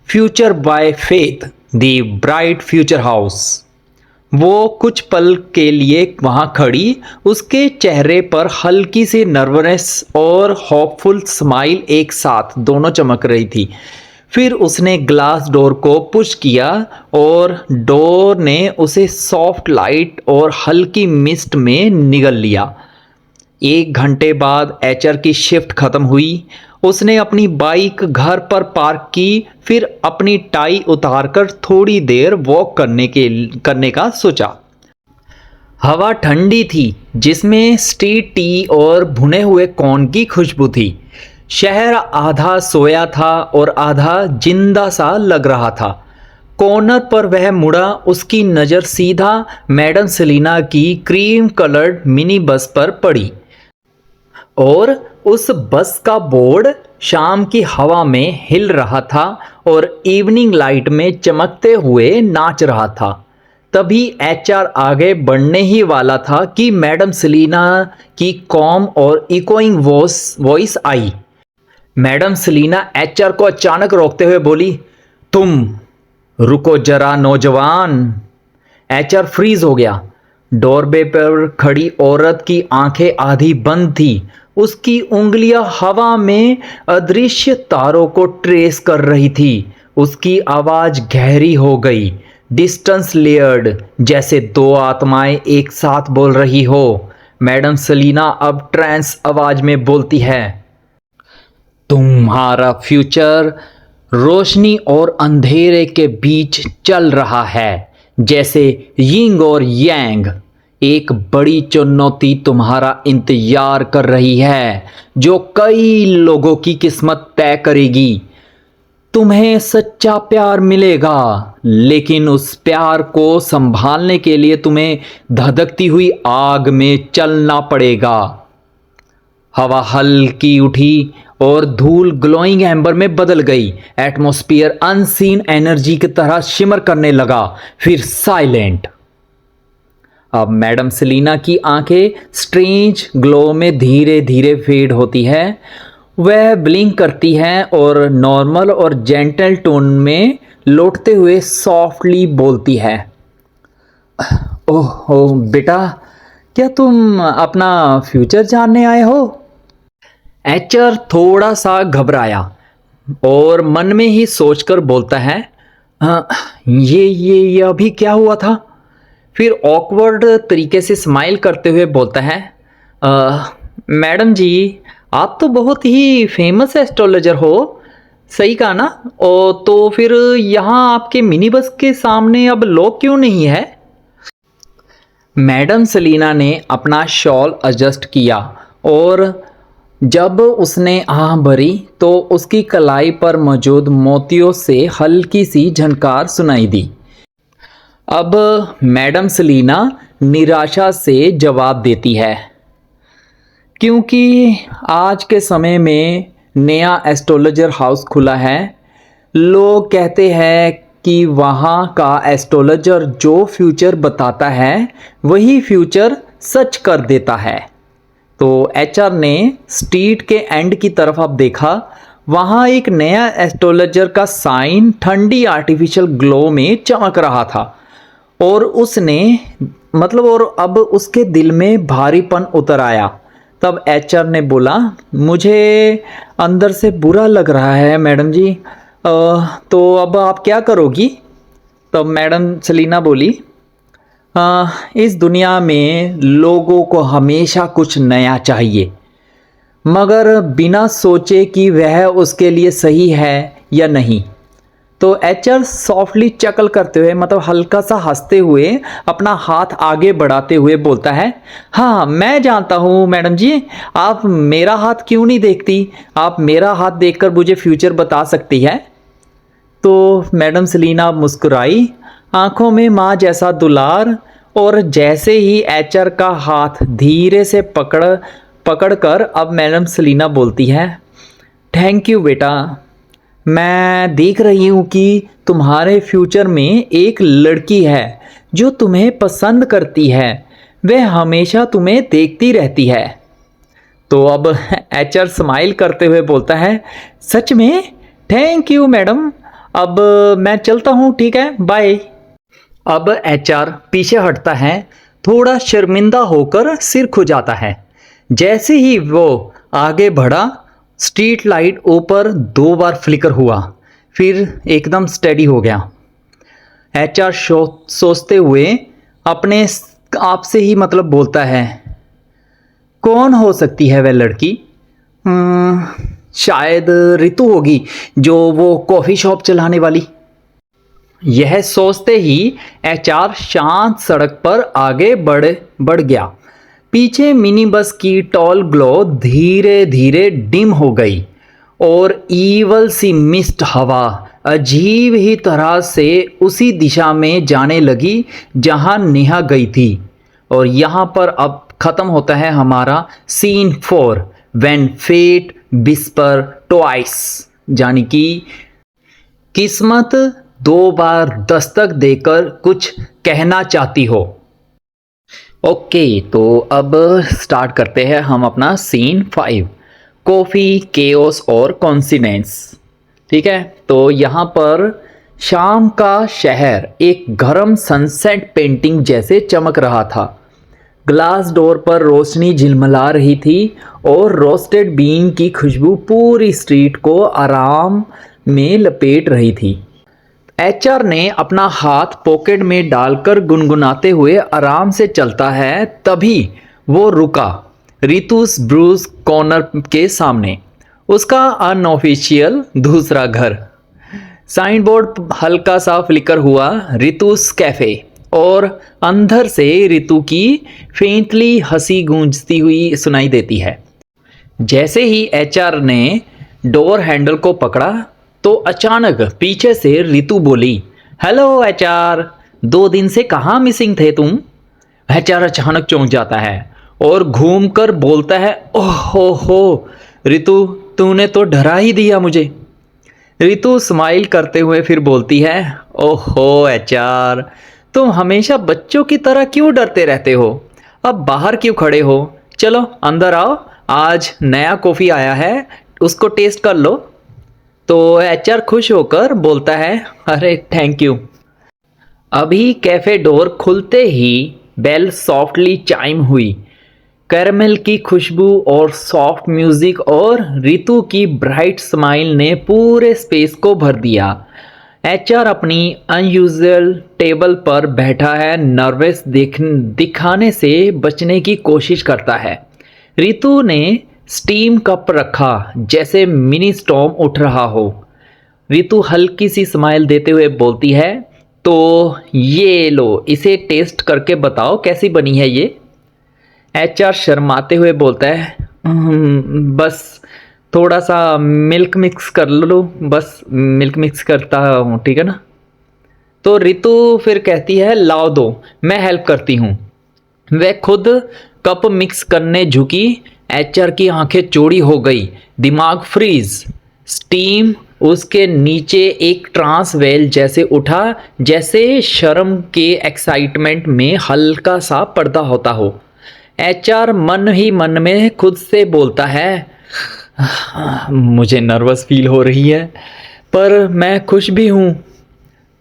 future by faith, the bright future house. वो कुछ पल के लिए वहां खड़ी, उसके चेहरे पर हल्की सी नर्वसनेस और होपफुल स्माइल एक साथ दोनों चमक रही थी। फिर उसने ग्लास डोर को पुश किया और डोर ने उसे सॉफ्ट लाइट और हल्की मिस्ट में निगल लिया। 1 घंटे बाद एचआर की शिफ्ट खत्म हुई। उसने अपनी बाइक घर पर पार्क की, फिर अपनी टाई उतारकर थोड़ी देर वॉक करने का सोचा। हवा ठंडी थी, जिसमें स्ट्रीट टी और भुने हुए कॉर्न की खुशबू थी। शहर आधा सोया था और आधा जिंदा सा लग रहा था। कॉर्नर पर वह मुड़ा, उसकी नज़र सीधा मैडम सेलिना की क्रीम कलर्ड मिनी बस पर पड़ी और उस बस का बोर्ड शाम की हवा में हिल रहा था और इवनिंग लाइट में चमकते हुए नाच रहा था। तभी एचआर आगे बढ़ने ही वाला था कि मैडम सेलिना की कॉम और इकोइंग वॉइस आई। मैडम सेलिना एचआर को अचानक रोकते हुए बोली, तुम रुको जरा नौजवान। एचआर फ्रीज हो गया। डोरबे पर खड़ी औरत की आंखें आधी बंद थी। उसकी उंगलियां हवा में अदृश्य तारों को ट्रेस कर रही थी। उसकी आवाज गहरी हो गई, डिस्टेंस लेयर्ड, जैसे 2 आत्माएं एक साथ बोल रही हो। मैडम सेलिना अब ट्रांस आवाज में बोलती है, तुम्हारा फ्यूचर रोशनी और अंधेरे के बीच चल रहा है, जैसे यिंग और यांग। एक बड़ी चुनौती तुम्हारा इंतजार कर रही है, जो कई लोगों की किस्मत तय करेगी। तुम्हें सच्चा प्यार मिलेगा, लेकिन उस प्यार को संभालने के लिए तुम्हें धधकती हुई आग में चलना पड़ेगा। हवा हल्की उठी और धूल ग्लोइंग एम्बर में बदल गई। एटमॉस्फेयर अनसीन एनर्जी की तरह शिमर करने लगा, फिर साइलेंट। अब मैडम सेलिना की आंखें स्ट्रेंज ग्लो में धीरे धीरे फेड होती है। वह ब्लिंक करती है और नॉर्मल और जेंटल टोन में लौटते हुए सॉफ्टली बोलती है, ओह ओह बेटा, क्या तुम अपना फ्यूचर जानने आए हो? एचर थोड़ा सा घबराया और मन में ही सोचकर बोलता है, ये अभी क्या हुआ था? फिर ऑकवर्ड तरीके से स्माइल करते हुए बोलता है, मैडम जी, आप तो बहुत ही फेमस एस्ट्रोलॉजर हो, सही कहा ना? तो फिर यहाँ आपके मिनी बस के सामने अब लॉक क्यों नहीं है? मैडम सेलिना ने अपना शॉल एडजस्ट किया और जब उसने आह भरी तो उसकी कलाई पर मौजूद मोतियों से हल्की सी झनकार सुनाई दी। अब मैडम सेलिना निराशा से जवाब देती है, क्योंकि आज के समय में नया एस्ट्रोलॉजर हाउस खुला है। लोग कहते हैं कि वहाँ का एस्ट्रोलॉजर जो फ्यूचर बताता है वही फ्यूचर सच कर देता है। तो एचआर ने स्ट्रीट के एंड की तरफ अब देखा। वहाँ एक नया एस्ट्रोलॉजर का साइन ठंडी आर्टिफिशियल ग्लो में चमक रहा था और और अब उसके दिल में भारीपन उतर आया। तब एचआर ने बोला, मुझे अंदर से बुरा लग रहा है मैडम जी, तो अब आप क्या करोगी? तब मैडम सेलिना बोली, इस दुनिया में लोगों को हमेशा कुछ नया चाहिए, मगर बिना सोचे कि वह उसके लिए सही है या नहीं। तो एचआर सॉफ्टली चकल करते हुए, हल्का सा हंसते हुए, अपना हाथ आगे बढ़ाते हुए बोलता है, हाँ मैं जानता हूँ मैडम जी, आप मेरा हाथ क्यों नहीं देखती? आप मेरा हाथ देखकर मुझे फ्यूचर बता सकती है। तो मैडम सेलिना मुस्कुराई, आंखों में माँ जैसा दुलार, और जैसे ही एचआर का हाथ धीरे से पकड़कर अब मैडम सेलिना बोलती है, थैंक यू बेटा, मैं देख रही हूँ कि तुम्हारे फ्यूचर में एक लड़की है जो तुम्हें पसंद करती है, वह हमेशा तुम्हें देखती रहती है। तो अब एचआर स्माइल करते हुए बोलता है, सच में? थैंक यू मैडम, अब मैं चलता हूँ, ठीक है, बाय। अब एचआर पीछे हटता है, थोड़ा शर्मिंदा होकर सिर खुजाता है। जैसे ही वो आगे बढ़ा, स्ट्रीट लाइट ऊपर 2 बार फ्लिकर हुआ, फिर एकदम स्टेडी हो गया। एचआर सोचते हुए अपने आप से ही बोलता है, कौन हो सकती है वह लड़की? शायद रितु होगी, जो वो कॉफ़ी शॉप चलाने वाली। यह सोचते ही एचआर शांत सड़क पर आगे बढ़ गया। पीछे मिनी बस की टॉल ग्लो धीरे धीरे डिम हो गई और ईवल सी मिस्ट हवा अजीब ही तरह से उसी दिशा में जाने लगी जहां नेहा गई थी। और यहाँ पर अब ख़त्म होता है हमारा scene 4, when fate whisper twice, यानी कि किस्मत 2 बार दस्तक देकर कुछ कहना चाहती हो। ओके, तो अब स्टार्ट करते हैं हम अपना सीन 5, कॉफ़ी, केओस और कॉन्सिडेंस। ठीक है, तो यहाँ पर शाम का शहर एक गर्म सनसेट पेंटिंग जैसे चमक रहा था। ग्लास डोर पर रोशनी झिलमिला रही थी और रोस्टेड बीन की खुशबू पूरी स्ट्रीट को आराम में लपेट रही थी। एचआर ने अपना हाथ पॉकेट में डालकर गुनगुनाते हुए आराम से चलता है, तभी वो रुका रितुस ब्रूस कॉर्नर के सामने। उसका अनऑफिशियल दूसरा घर। साइन बोर्ड हल्का सा फ्लिकर हुआ, रितुस कैफ़े, और अंदर से रितु की फेंटली हंसी गूंजती हुई सुनाई देती है। जैसे ही एचआर ने डोर हैंडल को पकड़ा तो अचानक पीछे से रितु बोली, हेलो एचआर, 2 दिन से कहाँ मिसिंग थे तुम? एचआर अचानक चौंक जाता है और घूमकर बोलता है, ओहो हो रितु, तूने तो डरा ही दिया मुझे। रितु स्माइल करते हुए फिर बोलती है, ओहो एचआर, तुम हमेशा बच्चों की तरह क्यों डरते रहते हो? अब बाहर क्यों खड़े हो? चलो अंदर आओ, आज नया कॉफ़ी आया है, उसको टेस्ट कर लो। तो एचआर खुश होकर बोलता है, अरे थैंक यू। अभी कैफ़े डोर खुलते ही बेल सॉफ्टली चाइम हुई। कैरमेल की खुशबू और सॉफ्ट म्यूजिक और रितु की ब्राइट स्माइल ने पूरे स्पेस को भर दिया। एचआर अपनी अनयूजुअल टेबल पर बैठा है, नर्वस दिखाने से बचने की कोशिश करता है। रितु ने स्टीम कप रखा जैसे मिनी स्टॉर्म उठ रहा हो। रितु हल्की सी स्माइल देते हुए बोलती है, तो ये लो, इसे टेस्ट करके बताओ कैसी बनी है ये। एचआर शर्माते हुए बोलता है, बस थोड़ा सा मिल्क मिक्स कर लो, बस मिल्क मिक्स करता हूँ, ठीक है ना। तो रितु फिर कहती है, लाओ दो, मैं हेल्प करती हूँ। वह खुद कप मिक्स करने झुकी। एचआर की आंखें चौड़ी हो गई, दिमाग फ्रीज। स्टीम उसके नीचे एक ट्रांस वेल जैसे उठा, जैसे शर्म के एक्साइटमेंट में हल्का सा पर्दा होता हो। एचआर मन ही मन में खुद से बोलता है, मुझे नर्वस फील हो रही है पर मैं खुश भी हूँ।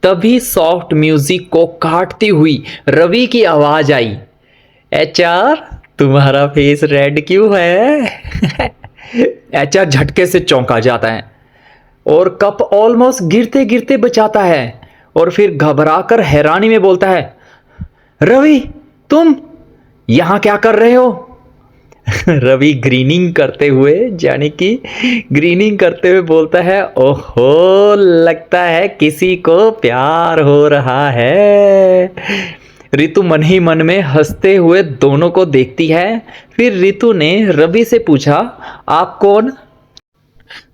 तभी सॉफ्ट म्यूजिक को काटती हुई रवि की आवाज आई, एचआर तुम्हारा फेस रेड क्यों है? एचआर झटके से चौंका जाता है और कप ऑलमोस्ट गिरते गिरते बचाता है और फिर घबराकर हैरानी में बोलता है, रवि तुम यहाँ क्या कर रहे हो? रवि ग्रीनिंग करते हुए, यानी कि ग्रीनिंग करते हुए बोलता है, ओहो लगता है किसी को प्यार हो रहा है। रितु मन ही मन में हंसते हुए दोनों को देखती है। फिर रितु ने रवि से पूछा, आप कौन?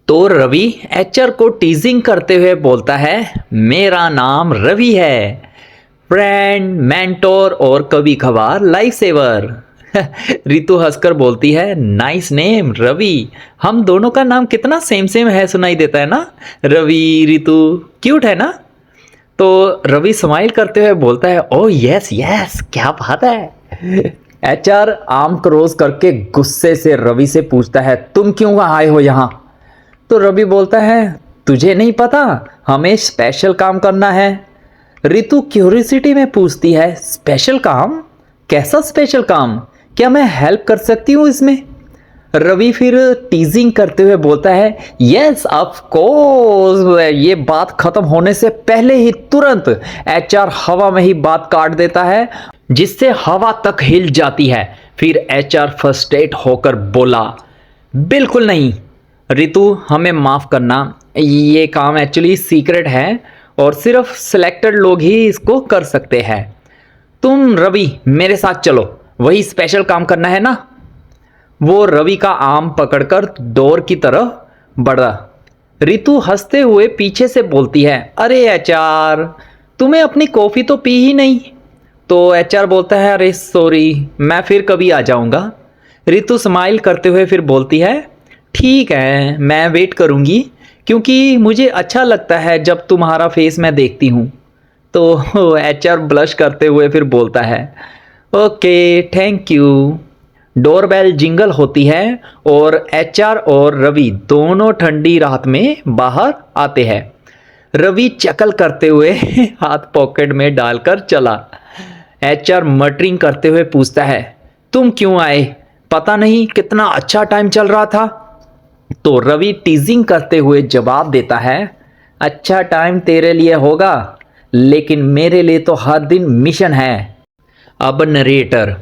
तो रवि एचआर को टीजिंग करते हुए बोलता है, मेरा नाम रवि है, फ्रेंड, मेंटोर और कभी कभार लाइफ सेवर। रितु हंसकर बोलती है, नाइस नेम रवि, हम दोनों का नाम कितना सेम सेम है, सुनाई देता है ना, रवि रितु, क्यूट है ना। तो रवि स्माइल करते हुए बोलता है, ओह यस यस, क्या बात है। एचआर आर्म क्रॉस करके गुस्से से रवि से पूछता है, तुम क्यों आए हो यहाँ? तो रवि बोलता है, तुझे नहीं पता, हमें स्पेशल काम करना है। रितु क्यूरियोसिटी में पूछती है, स्पेशल काम? कैसा स्पेशल काम? क्या मैं हेल्प कर सकती हूँ इसमें? रवि फिर टीजिंग करते हुए बोलता है, यस ऑफ कोर्स। ये बात खत्म होने से पहले ही तुरंत एचआर हवा में ही बात काट देता है, जिससे हवा तक हिल जाती है। फिर एचआर फ्रस्ट्रेट होकर बोला, बिल्कुल नहीं रितु, हमें माफ़ करना, ये काम एक्चुअली सीक्रेट है और सिर्फ सिलेक्टेड लोग ही इसको कर सकते हैं। तुम रवि मेरे साथ चलो, वही स्पेशल काम करना है ना। वो रवि का आर्म पकड़कर डोर की तरफ बढ़ा। रितु हंसते हुए पीछे से बोलती है, अरे एचआर, तुम्हें अपनी कॉफ़ी तो पी ही नहीं। तो एचआर बोलता है, अरे सॉरी, मैं फिर कभी आ जाऊँगा। रितु स्माइल करते हुए फिर बोलती है, ठीक है, मैं वेट करूँगी, क्योंकि मुझे अच्छा लगता है जब तुम्हारा फेस मैं देखती हूँ। तो एचआर ब्लश करते हुए फिर बोलता है, okay thank you. Doorbell jingle होती है और एचआर और रवि दोनों ठंडी रात में बाहर आते हैं। रवि चकल करते हुए हाथ पॉकेट में डालकर चला। एचआर मटरिंग करते हुए पूछता है, तुम क्यों आए? पता नहीं कितना अच्छा टाइम चल रहा था। तो रवि टीजिंग करते हुए जवाब देता है, अच्छा टाइम तेरे लिए होगा, लेकिन मेरे लिए तो हर दिन मिशन है। अब नरेटर,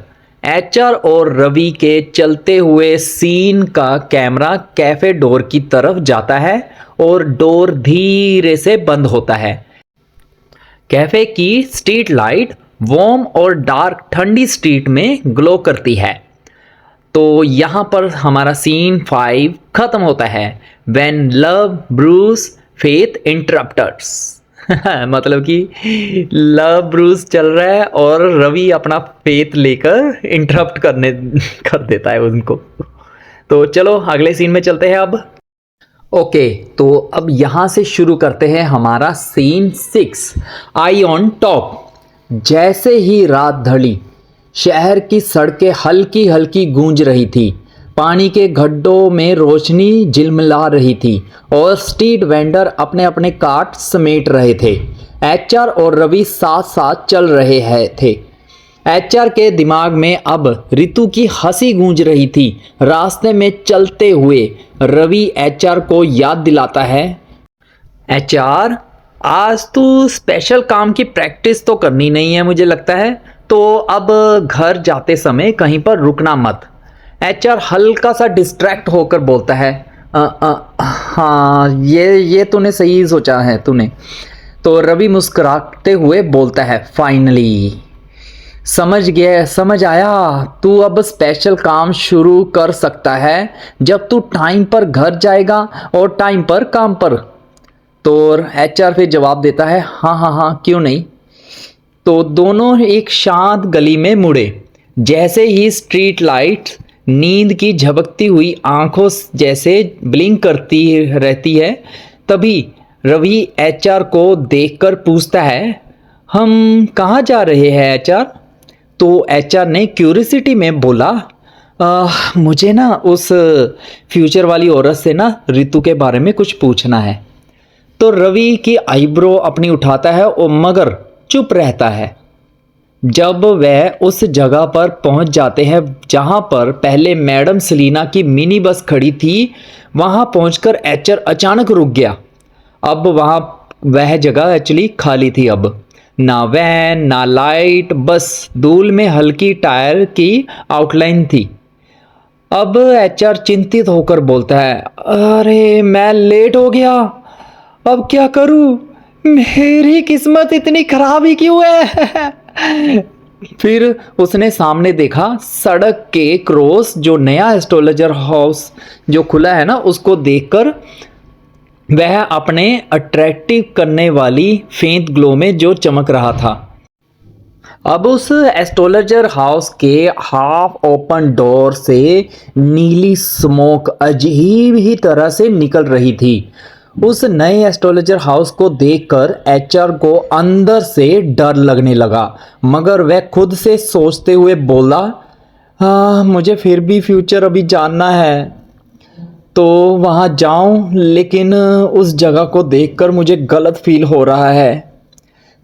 एचआर और रवि के चलते हुए सीन का कैमरा कैफे डोर की तरफ जाता है और डोर धीरे से बंद होता है। कैफे की स्ट्रीट लाइट वार्म और डार्क ठंडी स्ट्रीट में ग्लो करती है। तो यहाँ पर हमारा सीन 5 खत्म होता है, व्हेन लव ब्रूस फेथ इंटरप्टर्स। मतलब कि लव ब्रूस चल रहा है और रवि अपना फेथ लेकर इंटरप्ट करने कर देता है उनको। तो चलो अगले सीन में चलते हैं अब। ओके, तो अब यहाँ से शुरू करते हैं हमारा सीन 6, आई ऑन टॉप। जैसे ही रात ढली, शहर की सड़कें हल्की हल्की गूंज रही थी, पानी के गड्ढों में रोशनी झिलमिला रही थी और स्ट्रीट वेंडर अपने अपने कार्ट समेट रहे थे। एचआर और रवि साथ साथ चल रहे थे। एचआर के दिमाग में अब रितु की हंसी गूंज रही थी। रास्ते में चलते हुए रवि एचआर को याद दिलाता है, एचआर आज तू स्पेशल काम की प्रैक्टिस तो करनी नहीं है मुझे लगता है, तो अब घर जाते समय कहीं पर रुकना मत। एचआर हल्का सा डिस्ट्रैक्ट होकर बोलता है, हाँ ये तूने सही सोचा है तूने। तो रवि मुस्कुराते हुए बोलता है, फाइनली समझ आया, तू अब स्पेशल काम शुरू कर सकता है जब तू टाइम पर घर जाएगा और टाइम पर काम पर। तो एचआर फिर जवाब देता है, हाँ क्यों नहीं। तो दोनों एक शांत गली में मुड़े। जैसे ही स्ट्रीट लाइट नींद की झपकती हुई आंखों जैसे ब्लिंक करती रहती है, तभी रवि एचआर को देखकर पूछता है, हम कहाँ जा रहे हैं एचआर। तो एचआर ने क्यूरियोसिटी में बोला, मुझे ना उस फ्यूचर वाली औरत से ना रितु के बारे में कुछ पूछना है। तो रवि की आईब्रो अपनी उठाता है और मगर चुप रहता है। जब वह उस जगह पर पहुंच जाते हैं जहां पर पहले मैडम सेलिना की मिनी बस खड़ी थी, वहां पहुंचकर एचआर अचानक रुक गया। अब वह जगह एक्चुअली खाली थी। अब ना वैन ना लाइट, बस धूल में हल्की टायर की आउटलाइन थी। अब एचआर चिंतित होकर बोलता है, अरे मैं लेट हो गया, अब क्या करूं, मेरी किस्मत इतनी खराब ही क्यों है। फिर उसने सामने देखा, सड़क के क्रॉस जो नया एस्ट्रोलॉजर हाउस जो खुला है ना, उसको देखकर वह अपने अट्रैक्टिव करने वाली फेंट ग्लो में जो चमक रहा था। अब उस एस्ट्रोलॉजर हाउस के हाफ ओपन डोर से नीली स्मोक अजीब ही तरह से निकल रही थी। उस नए एस्ट्रोलॉजर हाउस को देखकर एचआर को अंदर से डर लगने लगा, मगर वह खुद से सोचते हुए बोला, हाँ मुझे फिर भी फ्यूचर अभी जानना है तो वहाँ जाऊँ, लेकिन उस जगह को देखकर मुझे गलत फील हो रहा है।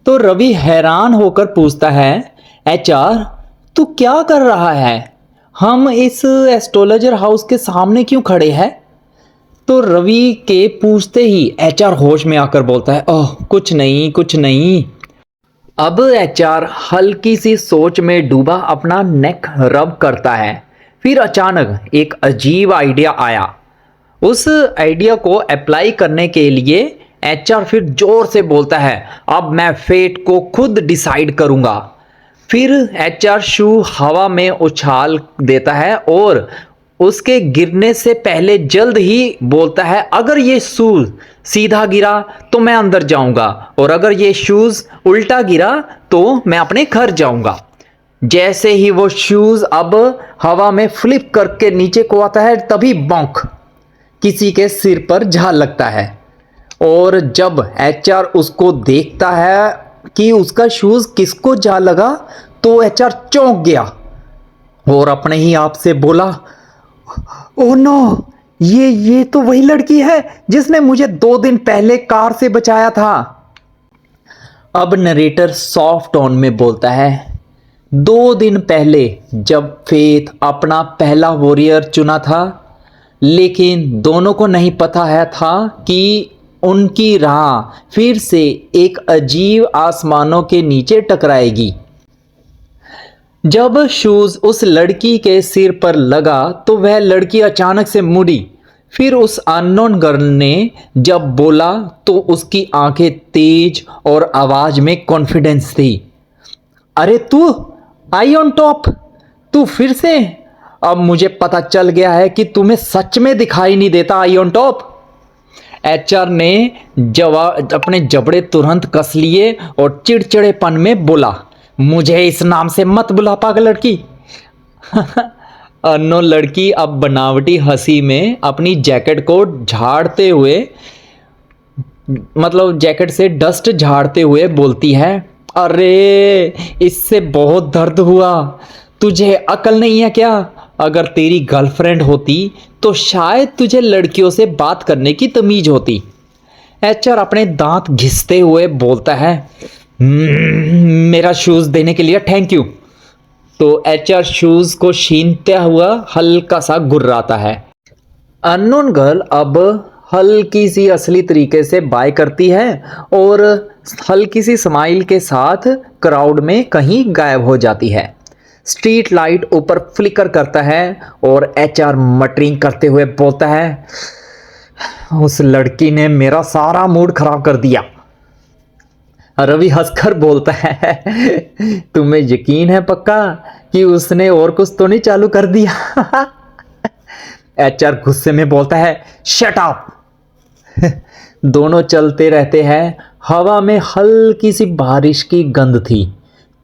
तो रवि हैरान होकर पूछता है, एचआर तू क्या कर रहा है, हम इस एस्ट्रोलॉजर हाउस के सामने क्यों खड़े हैं। तो रवि के पूछते ही एचआर होश में आकर बोलता है, ओह कुछ नहीं। अब एचआर हल्की सी सोच में डूबा अपना नेक रब करता है। फिर अचानक एक अजीब आइडिया आया। उस आइडिया को अप्लाई करने के लिए एचआर फिर जोर से बोलता है, अब मैं फेट को खुद डिसाइड करूंगा। फिर एचआर शू हवा में उछाल देता है और उसके गिरने से पहले जल्द ही बोलता है, अगर ये शूज सीधा गिरा तो मैं अंदर जाऊंगा और अगर ये शूज उल्टा गिरा तो मैं अपने घर जाऊंगा। जैसे ही वो शूज अब हवा में फ्लिप करके नीचे को आता है, तभी बौंक किसी के सिर पर जा लगता है। और जब एचआर उसको देखता है कि उसका शूज किसको जा लगा, तो एचआर चौंक गया और अपने ही आप से बोला, ओह नो, ये तो वही लड़की है जिसने मुझे 2 दिन पहले कार से बचाया था। अब नरेटर सॉफ्ट टोन में बोलता है, 2 दिन पहले जब फेथ अपना पहला वॉरियर चुना था, लेकिन दोनों को नहीं पता है था कि उनकी राह फिर से एक अजीब आसमानों के नीचे टकराएगी। जब शूज उस लड़की के सिर पर लगा तो वह लड़की अचानक से मुड़ी। फिर उस अननोन गर्ल ने जब बोला तो उसकी आंखें तेज और आवाज में कॉन्फिडेंस थी, अरे तू आई ऑन टॉप, तू फिर से, अब मुझे पता चल गया है कि तुम्हें सच में दिखाई नहीं देता आई ऑन टॉप। एचआर ने जवाब अपने जबड़े तुरंत कस लिए और चिड़चिड़ेपन में बोला, मुझे इस नाम से मत बुला पागल लड़की। अननोन लड़की अब बनावटी हंसी में अपनी जैकेट को झाड़ते हुए, मतलब जैकेट से डस्ट झाड़ते हुए बोलती है, अरे इससे बहुत दर्द हुआ, तुझे अकल नहीं है क्या? अगर तेरी गर्लफ्रेंड होती तो शायद तुझे लड़कियों से बात करने की तमीज होती। एचआर अपने दांत घिसते हुए बोलता है, मेरा शूज़ देने के लिए थैंक यू। तो एचआर शूज़ को छीनता हुआ हल्का सा गुर्राता है। अननोन गर्ल अब हल्की सी असली तरीके से बाय करती है और हल्की सी स्माइल के साथ क्राउड में कहीं गायब हो जाती है। स्ट्रीट लाइट ऊपर फ्लिकर करता है और एचआर मटरिंग करते हुए बोलता है, उस लड़की ने मेरा सारा मूड खराब कर दिया। रवि हंसकर बोलता है, तुम्हें यकीन है पक्का कि उसने और कुछ तो नहीं चालू कर दिया? एचआर गुस्से में बोलता है, शट अप। दोनों चलते रहते हैं। हवा में हल्की सी बारिश की गंध थी।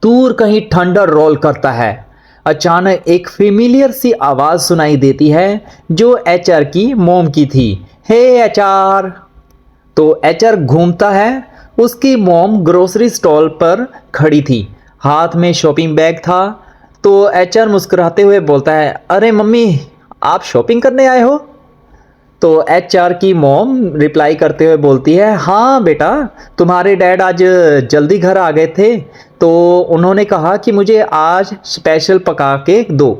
दूर कहीं थंडर रोल करता है। अचानक एक फेमिलियर सी आवाज़ सुनाई देती है जो एचआर की मोम की थी। हे एचआर। तो एचआर घूमता है। उसकी मोम ग्रोसरी स्टॉल पर खड़ी थी, हाथ में शॉपिंग बैग था। तो एचआर मुस्कुराते हुए बोलता है, अरे मम्मी आप शॉपिंग करने आए हो? तो एचआर की मॉम रिप्लाई करते हुए बोलती है, हाँ बेटा, तुम्हारे डैड आज जल्दी घर आ गए थे तो उन्होंने कहा कि मुझे आज स्पेशल पका के दो,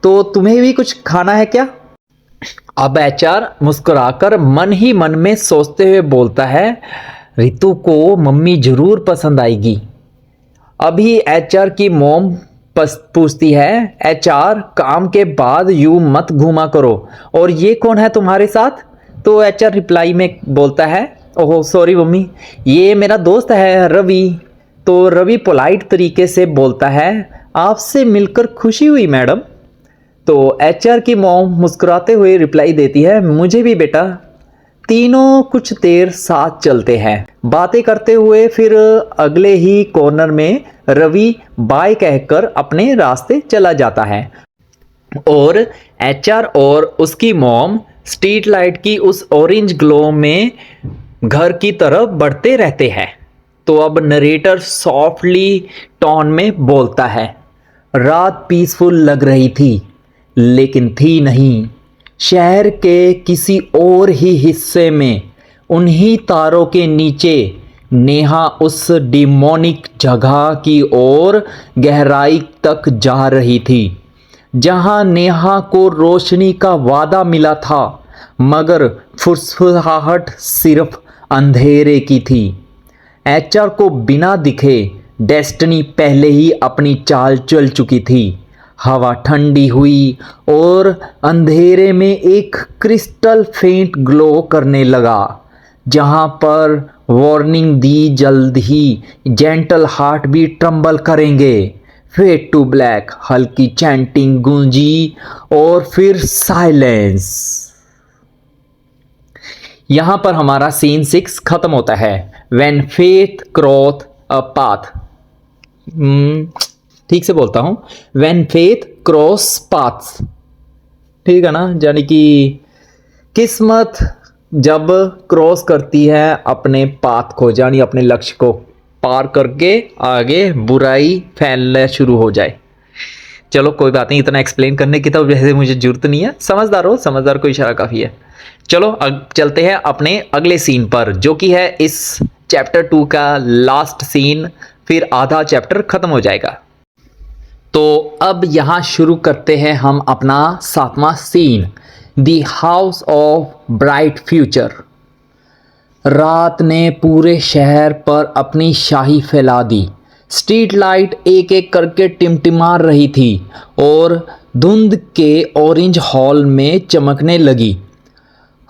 तो तुम्हें भी कुछ खाना है क्या? अब एचआर मुस्कुराकर मन ही मन में सोचते हुए बोलता है, रितु को मम्मी जरूर पसंद आएगी। अभी एचआर की मॉम पूछती है, एचआर काम के बाद यूं मत घूमा करो, और ये कौन है तुम्हारे साथ? तो एचआर रिप्लाई में बोलता है, ओह सॉरी मम्मी, ये मेरा दोस्त है रवि। तो रवि पोलाइट तरीके से बोलता है, आपसे मिलकर खुशी हुई मैडम। तो एचआर की मॉम मुस्कुराते हुए रिप्लाई देती है, मुझे भी बेटा। तीनों कुछ देर साथ चलते हैं, बातें करते हुए। फिर अगले ही कॉर्नर में रवि बाय कहकर अपने रास्ते चला जाता है और एचआर और उसकी मॉम स्ट्रीट लाइट की उस ऑरेंज ग्लो में घर की तरफ बढ़ते रहते हैं। तो अब नरेटर सॉफ्टली टोन में बोलता है, रात पीसफुल लग रही थी लेकिन थी नहीं। शहर के किसी और ही हिस्से में उन्हीं तारों के नीचे नेहा उस डिमोनिक जगह की ओर गहराई तक जा रही थी जहां नेहा को रोशनी का वादा मिला था, मगर फुसफुसाहट सिर्फ अंधेरे की थी। एचआर को बिना दिखे डेस्टिनी पहले ही अपनी चाल चल चुकी थी। हवा ठंडी हुई और अंधेरे में एक क्रिस्टल फेंट ग्लो करने लगा, जहां पर वार्निंग दी, जल्द ही जेंटल हार्ट भी ट्रम्बल करेंगे। फेड टू ब्लैक, हल्की चैंटिंग गूंजी और फिर साइलेंस। यहां पर हमारा सीन 6 खत्म होता है। When faith cross a path, ठीक से बोलता हूं, व्हेन फेथ क्रॉस पाथ्स, ठीक है ना, यानी कि किस्मत जब क्रॉस करती है अपने पाथ को, यानी अपने लक्ष्य को पार करके आगे बुराई फैलना शुरू हो जाए। चलो कोई बात नहीं, इतना एक्सप्लेन करने की तो वैसे मुझे जरूरत नहीं है, समझदार हो, समझदार को इशारा काफ़ी है। चलो अब चलते हैं अपने अगले सीन पर, जो कि है इस चैप्टर 2 का लास्ट सीन, फिर आधा चैप्टर खत्म हो जाएगा। तो अब यहाँ शुरू करते हैं हम अपना 7वां scene, the house of bright future. रात ने पूरे शहर पर अपनी शाही फैला दी। स्ट्रीट लाइट एक एक करके टिमटिमा रही थी और धुंध के ऑरेंज हॉल में चमकने लगी।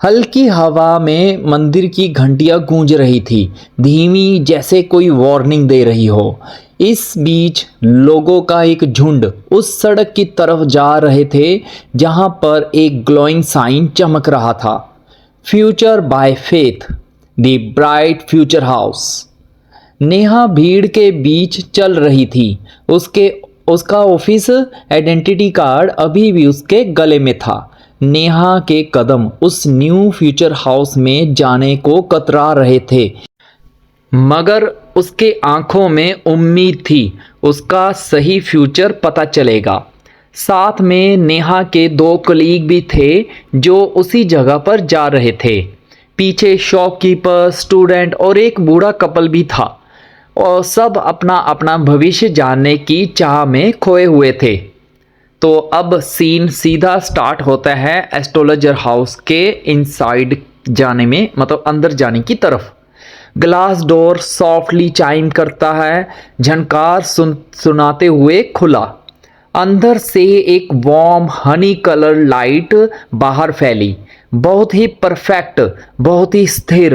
हल्की हवा में मंदिर की घंटियां गूंज रही थी, धीमी, जैसे कोई वार्निंग दे रही हो। इस बीच लोगों का एक झुंड उस सड़क की तरफ जा रहे थे जहां पर एक ग्लोइंग साइन चमक रहा था। Future by faith, the bright future house. Neha भीड़ के बीच चल रही थी। उसका ऑफिस आइडेंटिटी कार्ड अभी भी उसके गले में था। नेहा के कदम उस न्यू फ्यूचर हाउस में जाने को कतरा रहे थे, मगर उसके आंखों में उम्मीद थी उसका सही फ्यूचर पता चलेगा। साथ में नेहा के 2 कलीग भी थे जो उसी जगह पर जा रहे थे। पीछे शॉपकीपर, स्टूडेंट और एक बूढ़ा कपल भी था, और सब अपना अपना भविष्य जानने की चाह में खोए हुए थे। तो अब सीन सीधा स्टार्ट होता है एस्ट्रोलॉजर हाउस के इनसाइड जाने में, मतलब अंदर जाने की तरफ। ग्लास डोर सॉफ्टली चाइम करता है, झनकार सुनाते हुए खुला। अंदर से एक वार्म हनी कलर लाइट बाहर फैली, बहुत ही परफेक्ट, बहुत ही स्थिर।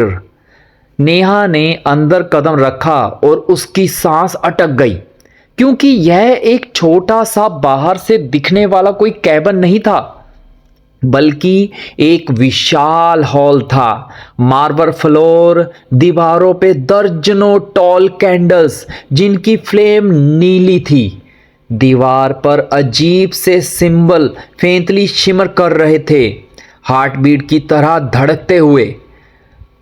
नेहा ने अंदर कदम रखा और उसकी सांस अटक गई, क्योंकि यह एक छोटा सा बाहर से दिखने वाला कोई कैबिन नहीं था, बल्कि एक विशाल हॉल था। मार्बल फ्लोर, दीवारों पे दर्जनों टॉल कैंडल्स जिनकी फ्लेम नीली थी। दीवार पर अजीब से सिंबल फेंतली शिमर कर रहे थे, हार्ट बीट की तरह धड़कते हुए।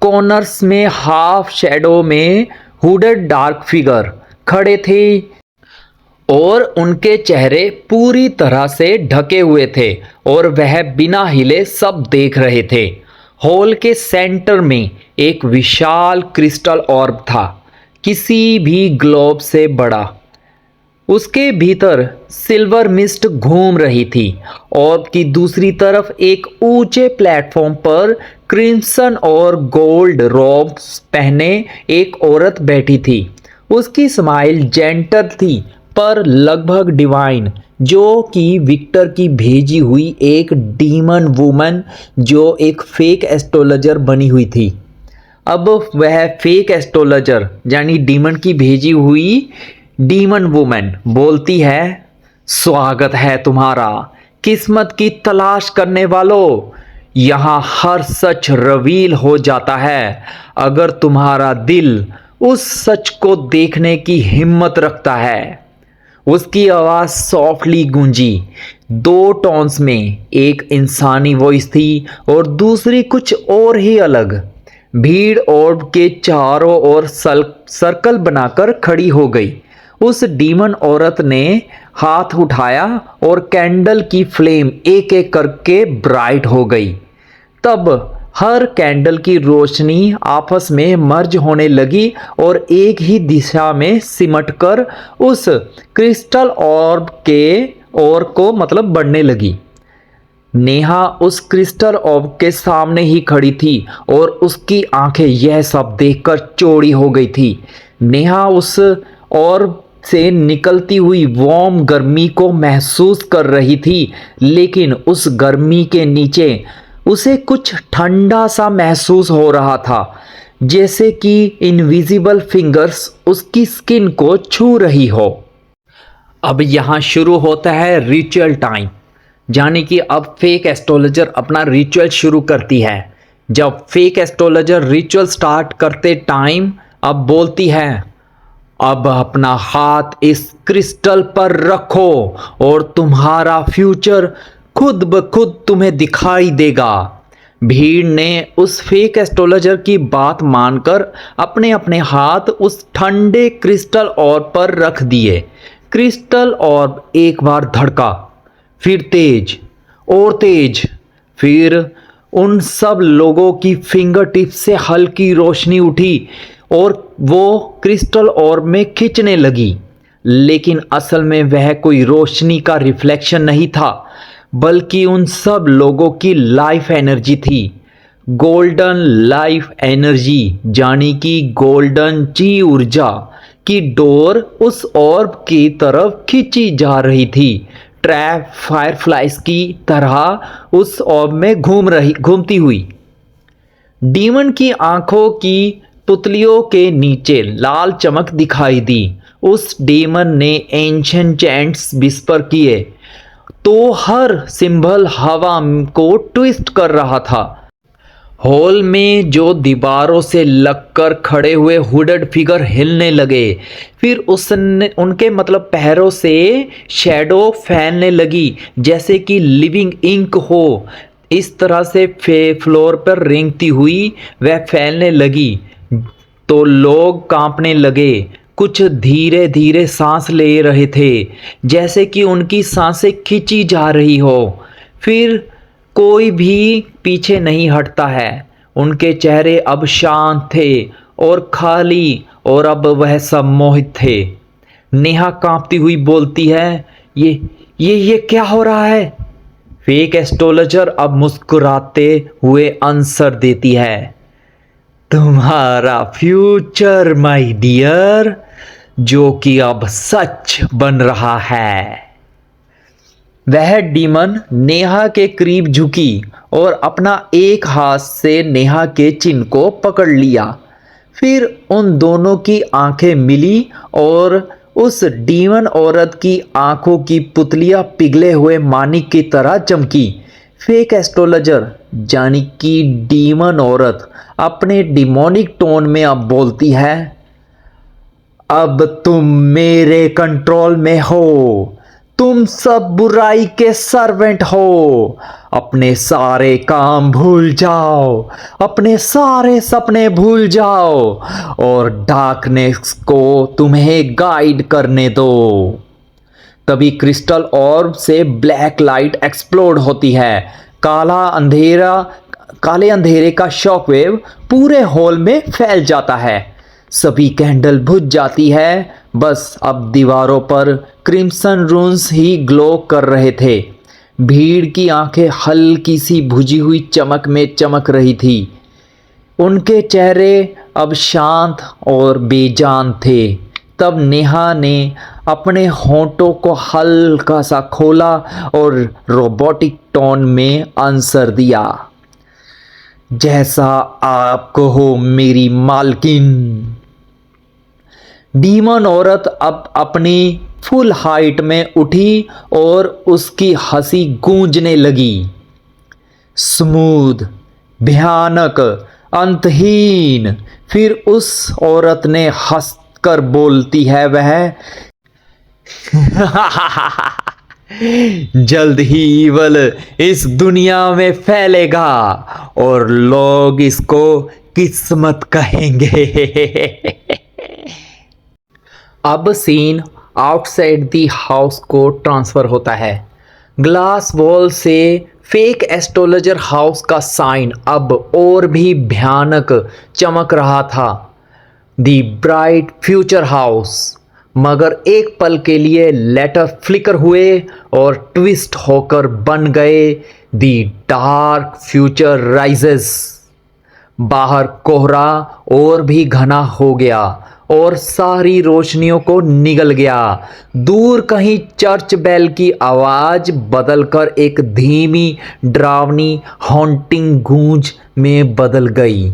कॉर्नर्स में हाफ शैडो में हुडेड डार्क फिगर खड़े थे और उनके चेहरे पूरी तरह से ढके हुए थे और वह बिना हिले सब देख रहे थे। हॉल के सेंटर में एक विशाल क्रिस्टल ऑर्ब था, किसी भी ग्लोब से बड़ा। उसके भीतर सिल्वर मिस्ट घूम रही थी। ऑर्ब की दूसरी तरफ एक ऊंचे प्लेटफॉर्म पर क्रिम्सन और गोल्ड रोब्स पहने एक औरत बैठी थी। उसकी स्माइल जेंटल थी पर लगभग डिवाइन, जो कि विक्टर की भेजी हुई एक डीमन वुमन जो एक फेक एस्ट्रोलॉजर बनी हुई थी। अब वह फेक एस्ट्रोलॉजर यानी डीमन की भेजी हुई डीमन वुमन बोलती है, स्वागत है तुम्हारा किस्मत की तलाश करने वालों। यहाँ हर सच रिवील हो जाता है अगर तुम्हारा दिल उस सच को देखने की हिम्मत रखता है। उसकी आवाज़ सॉफ्टली गूंजी, 2 टोन्स में, एक इंसानी वॉइस थी और दूसरी कुछ और ही अलग। भीड़ ऑर्ब के चारों ओर सर्कल बनाकर खड़ी हो गई। उस डीमन औरत ने हाथ उठाया और कैंडल की फ्लेम एक एक करके ब्राइट हो गई। तब हर कैंडल की रोशनी आपस में मर्ज होने लगी और एक ही दिशा में सिमटकर उस क्रिस्टल ऑर्ब के ओर को मतलब बढ़ने लगी। नेहा उस क्रिस्टल ऑर्ब के सामने ही खड़ी थी और उसकी आंखें यह सब देखकर चौड़ी हो गई थी। नेहा उस ऑर्ब से निकलती हुई वार्म गर्मी को महसूस कर रही थी, लेकिन उस गर्मी के नीचे उसे कुछ ठंडा सा महसूस हो रहा था, जैसे कि इनविजिबल फिंगर्स उसकी स्किन को छू रही हो। अब यहाँ शुरू होता है रिचुअल टाइम, यानी कि अब फेक एस्ट्रोलॉजर अपना रिचुअल शुरू करती है। जब फेक एस्ट्रोलॉजर रिचुअल स्टार्ट करते टाइम अब बोलती है, अब अपना हाथ इस क्रिस्टल पर रखो और तुम्हारा फ्यूचर खुद ब खुद तुम्हें दिखाई देगा। भीड़ ने उस फेक एस्ट्रोलॉजर की बात मानकर अपने अपने हाथ उस ठंडे क्रिस्टल ऑर्ब पर रख दिए। क्रिस्टल ऑर्ब एक बार धड़का, फिर तेज और तेज, फिर उन सब लोगों की फिंगर टिप से हल्की रोशनी उठी और वो क्रिस्टल ऑर्ब में खींचने लगी। लेकिन असल में वह कोई रोशनी का रिफ्लेक्शन नहीं था, बल्कि उन सब लोगों की लाइफ एनर्जी थी। गोल्डन लाइफ एनर्जी, यानी कि गोल्डन ची ऊर्जा की डोर उस ऑर्ब की तरफ खींची जा रही थी। ट्रैप फायरफ्लाइज की तरह उस ऑर्ब में घूमती हुई। डीमन की आंखों की पुतलियों के नीचे लाल चमक दिखाई दी। उस डीमन ने एंशिएंट चैंट्स विस्पर किए तो हर सिंबल हवा को ट्विस्ट कर रहा था हॉल में जो दीवारों से लगकर खड़े हुए हुडेड फिगर हिलने लगे। फिर उसने उनके मतलब पैरों से शैडो फैलने लगी जैसे कि लिविंग इंक हो। इस तरह से फ्लोर पर रेंगती हुई वह फैलने लगी तो लोग कांपने लगे। कुछ धीरे धीरे सांस ले रहे थे जैसे कि उनकी सांसें खींची जा रही हो। फिर कोई भी पीछे नहीं हटता है। उनके चेहरे अब शांत थे और खाली, और अब वह सब मोहित थे। नेहा कांपती हुई बोलती है, ये क्या हो रहा है? फेक एस्ट्रोलॉजर अब मुस्कुराते हुए आंसर देती है, तुम्हारा फ्यूचर माय डियर, जो कि अब सच बन रहा है। वह डीमन नेहा के करीब झुकी और अपना एक हाथ से नेहा के चिन्ह को पकड़ लिया। फिर उन दोनों की आंखें मिली और उस डीमन औरत की आंखों की पुतलियां पिघले हुए मानिक की तरह चमकी। फेक एस्ट्रोलॉजर यानी कि डीमन औरत अपने डिमोनिक टोन में अब बोलती है, अब तुम मेरे कंट्रोल में हो। तुम सब बुराई के सर्वेंट हो। अपने सारे काम भूल जाओ, अपने सारे सपने भूल जाओ और डार्कनेस को तुम्हें गाइड करने दो। तभी क्रिस्टल ऑर्ब से ब्लैक लाइट एक्सप्लोड होती है। काले अंधेरे का शॉकवेव पूरे हॉल में फैल जाता है। सभी कैंडल बुझ जाती है। बस अब दीवारों पर क्रिम्सन रून्स ही ग्लो कर रहे थे। भीड़ की आंखें हल्की सी बुझी हुई चमक में चमक रही थी। उनके चेहरे अब शांत और बेजान थे। तब नेहा ने अपने होंठों को हल्का सा खोला और रोबोटिक टोन में आंसर दिया, जैसा आप कहो मेरी मालकिन। डीमन औरत अब अपनी फुल हाइट में उठी और उसकी हंसी गूंजने लगी, स्मूथ, भयानक, अंतहीन। फिर उस औरत ने हंसकर बोलती है वह जल्द ही ईवल इस दुनिया में फैलेगा और लोग इसको किस्मत कहेंगे। अब सीन आउटसाइड दी हाउस को ट्रांसफर होता है। ग्लास वॉल से फेक एस्ट्रोलॉजर हाउस का साइन अब और भी भयानक चमक रहा था, दी ब्राइट फ्यूचर हाउस। मगर एक पल के लिए लेटर फ्लिकर हुए और ट्विस्ट होकर बन गए, दी डार्क फ्यूचर राइजेस। बाहर कोहरा और भी घना हो गया और सारी रोशनियों को निगल गया। दूर कहीं चर्च बेल की आवाज बदलकर एक धीमी डरावनी हॉन्टिंग गूंज में बदल गई।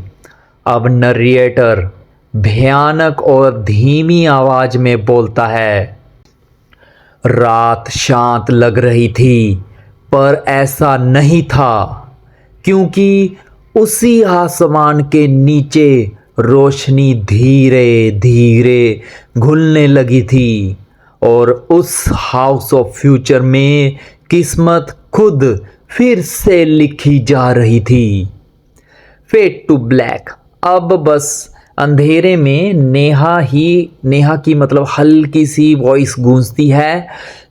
अब नरेटर भयानक और धीमी आवाज में बोलता है, रात शांत लग रही थी पर ऐसा नहीं था, क्योंकि उसी आसमान के नीचे रोशनी धीरे धीरे घुलने लगी थी और उस हाउस ऑफ फ्यूचर में किस्मत खुद फिर से लिखी जा रही थी। Fade to black. अब बस अंधेरे में नेहा की मतलब हल्की सी वॉइस गूंजती है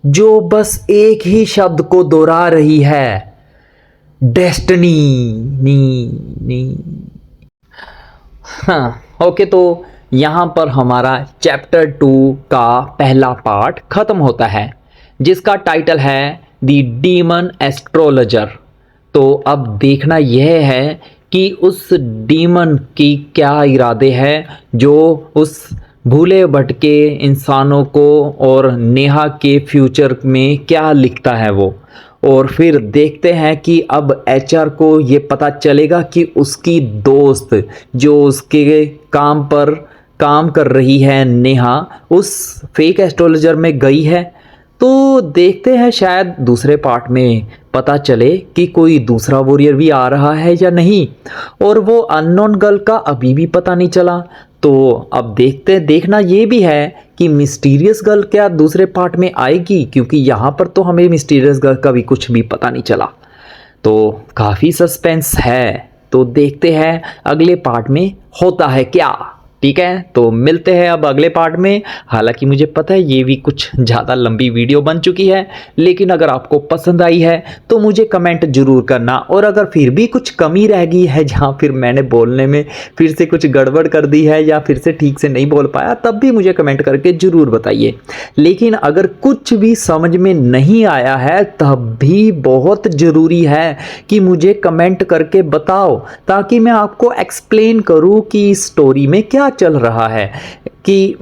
जो बस एक ही शब्द को दोहरा रही है, डेस्टिनी नी। हाँ ओके, तो यहाँ पर हमारा चैप्टर 2 का पहला पार्ट ख़त्म होता है जिसका टाइटल है द डीमन एस्ट्रोलॉजर। तो अब देखना यह है कि उस डीमन की क्या इरादे हैं जो उस भूले भटके इंसानों को और नेहा के फ्यूचर में क्या लिखता है वो। और फिर देखते हैं कि अब एचआर को ये पता चलेगा कि उसकी दोस्त जो उसके काम पर काम कर रही है नेहा, उस फेक एस्ट्रोलॉजर में गई है। तो देखते हैं शायद दूसरे पार्ट में पता चले कि कोई दूसरा वॉरियर भी आ रहा है या नहीं, और वो अननोन गर्ल का अभी भी पता नहीं चला। तो अब देखना ये भी है कि मिस्टीरियस गर्ल क्या दूसरे पार्ट में आएगी, क्योंकि यहाँ पर तो हमें मिस्टीरियस गर्ल का भी कुछ भी पता नहीं चला। तो काफ़ी सस्पेंस है, तो देखते हैं अगले पार्ट में होता है क्या। ठीक है, तो मिलते हैं अब अगले पार्ट में। हालांकि मुझे पता है ये भी कुछ ज़्यादा लंबी वीडियो बन चुकी है, लेकिन अगर आपको पसंद आई है तो मुझे कमेंट ज़रूर करना, और अगर फिर भी कुछ कमी रह गई है जहाँ फिर मैंने बोलने में फिर से कुछ गड़बड़ कर दी है या फिर से ठीक से नहीं बोल पाया, तब भी मुझे कमेंट करके ज़रूर बताइए। लेकिन अगर कुछ भी समझ में नहीं आया है तब भी बहुत ज़रूरी है कि मुझे कमेंट करके बताओ, ताकि मैं आपको एक्सप्लेन करूँ कि स्टोरी में क्या चल रहा है, कि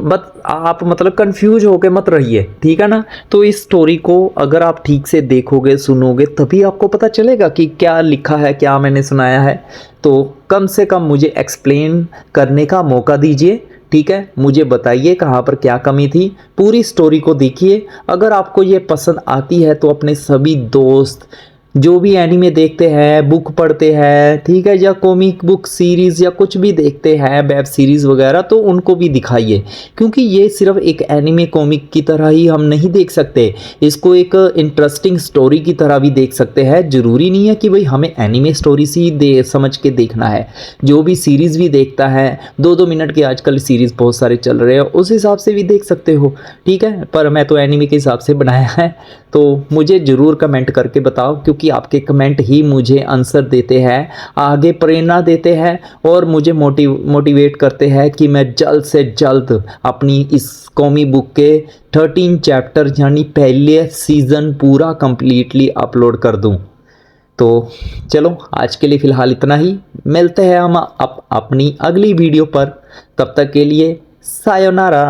आप मतलब कंफ्यूज होके मत रहिए। ठीक है ना। तो इस स्टोरी को अगर आप ठीक से देखोगे सुनोगे तभी आपको पता चलेगा कि क्या लिखा है, क्या मैंने सुनाया है। तो कम से कम मुझे एक्सप्लेन करने का मौका दीजिए। ठीक है, मुझे बताइए कहाँ पर क्या कमी थी। पूरी स्टोरी को देखिए। अगर आपको ये पसंद आती है तो अपने सभी दोस्त जो भी एनीमे देखते हैं, बुक पढ़ते हैं, ठीक है, या कॉमिक बुक सीरीज़ या कुछ भी देखते हैं, वेब सीरीज़ वगैरह, तो उनको भी दिखाइए। क्योंकि ये सिर्फ एक एनीमे कॉमिक की तरह ही हम नहीं देख सकते, इसको एक इंटरेस्टिंग स्टोरी की तरह भी देख सकते हैं। ज़रूरी नहीं है कि भाई हमें एनीमे स्टोरी से समझ के देखना है। जो भी सीरीज़ भी देखता है, 2-2 मिनट की आजकल सीरीज़ बहुत सारे चल रहे हैं, उस हिसाब से भी देख सकते हो। ठीक है, पर मैं तो एनीमे के हिसाब से बनाया है। तो मुझे ज़रूर कमेंट करके बताओ, क्योंकि आपके कमेंट ही मुझे आंसर देते हैं, आगे प्रेरणा देते हैं, और मुझे मोटिवेट करते हैं कि मैं जल्द से जल्द अपनी इस कॉमिक बुक के 13 चैप्टर यानी पहले सीज़न पूरा कंप्लीटली अपलोड कर दूं। तो चलो आज के लिए फ़िलहाल इतना ही। मिलते हैं हम अपनी अगली वीडियो पर। तब तक के लिए सायोनारा।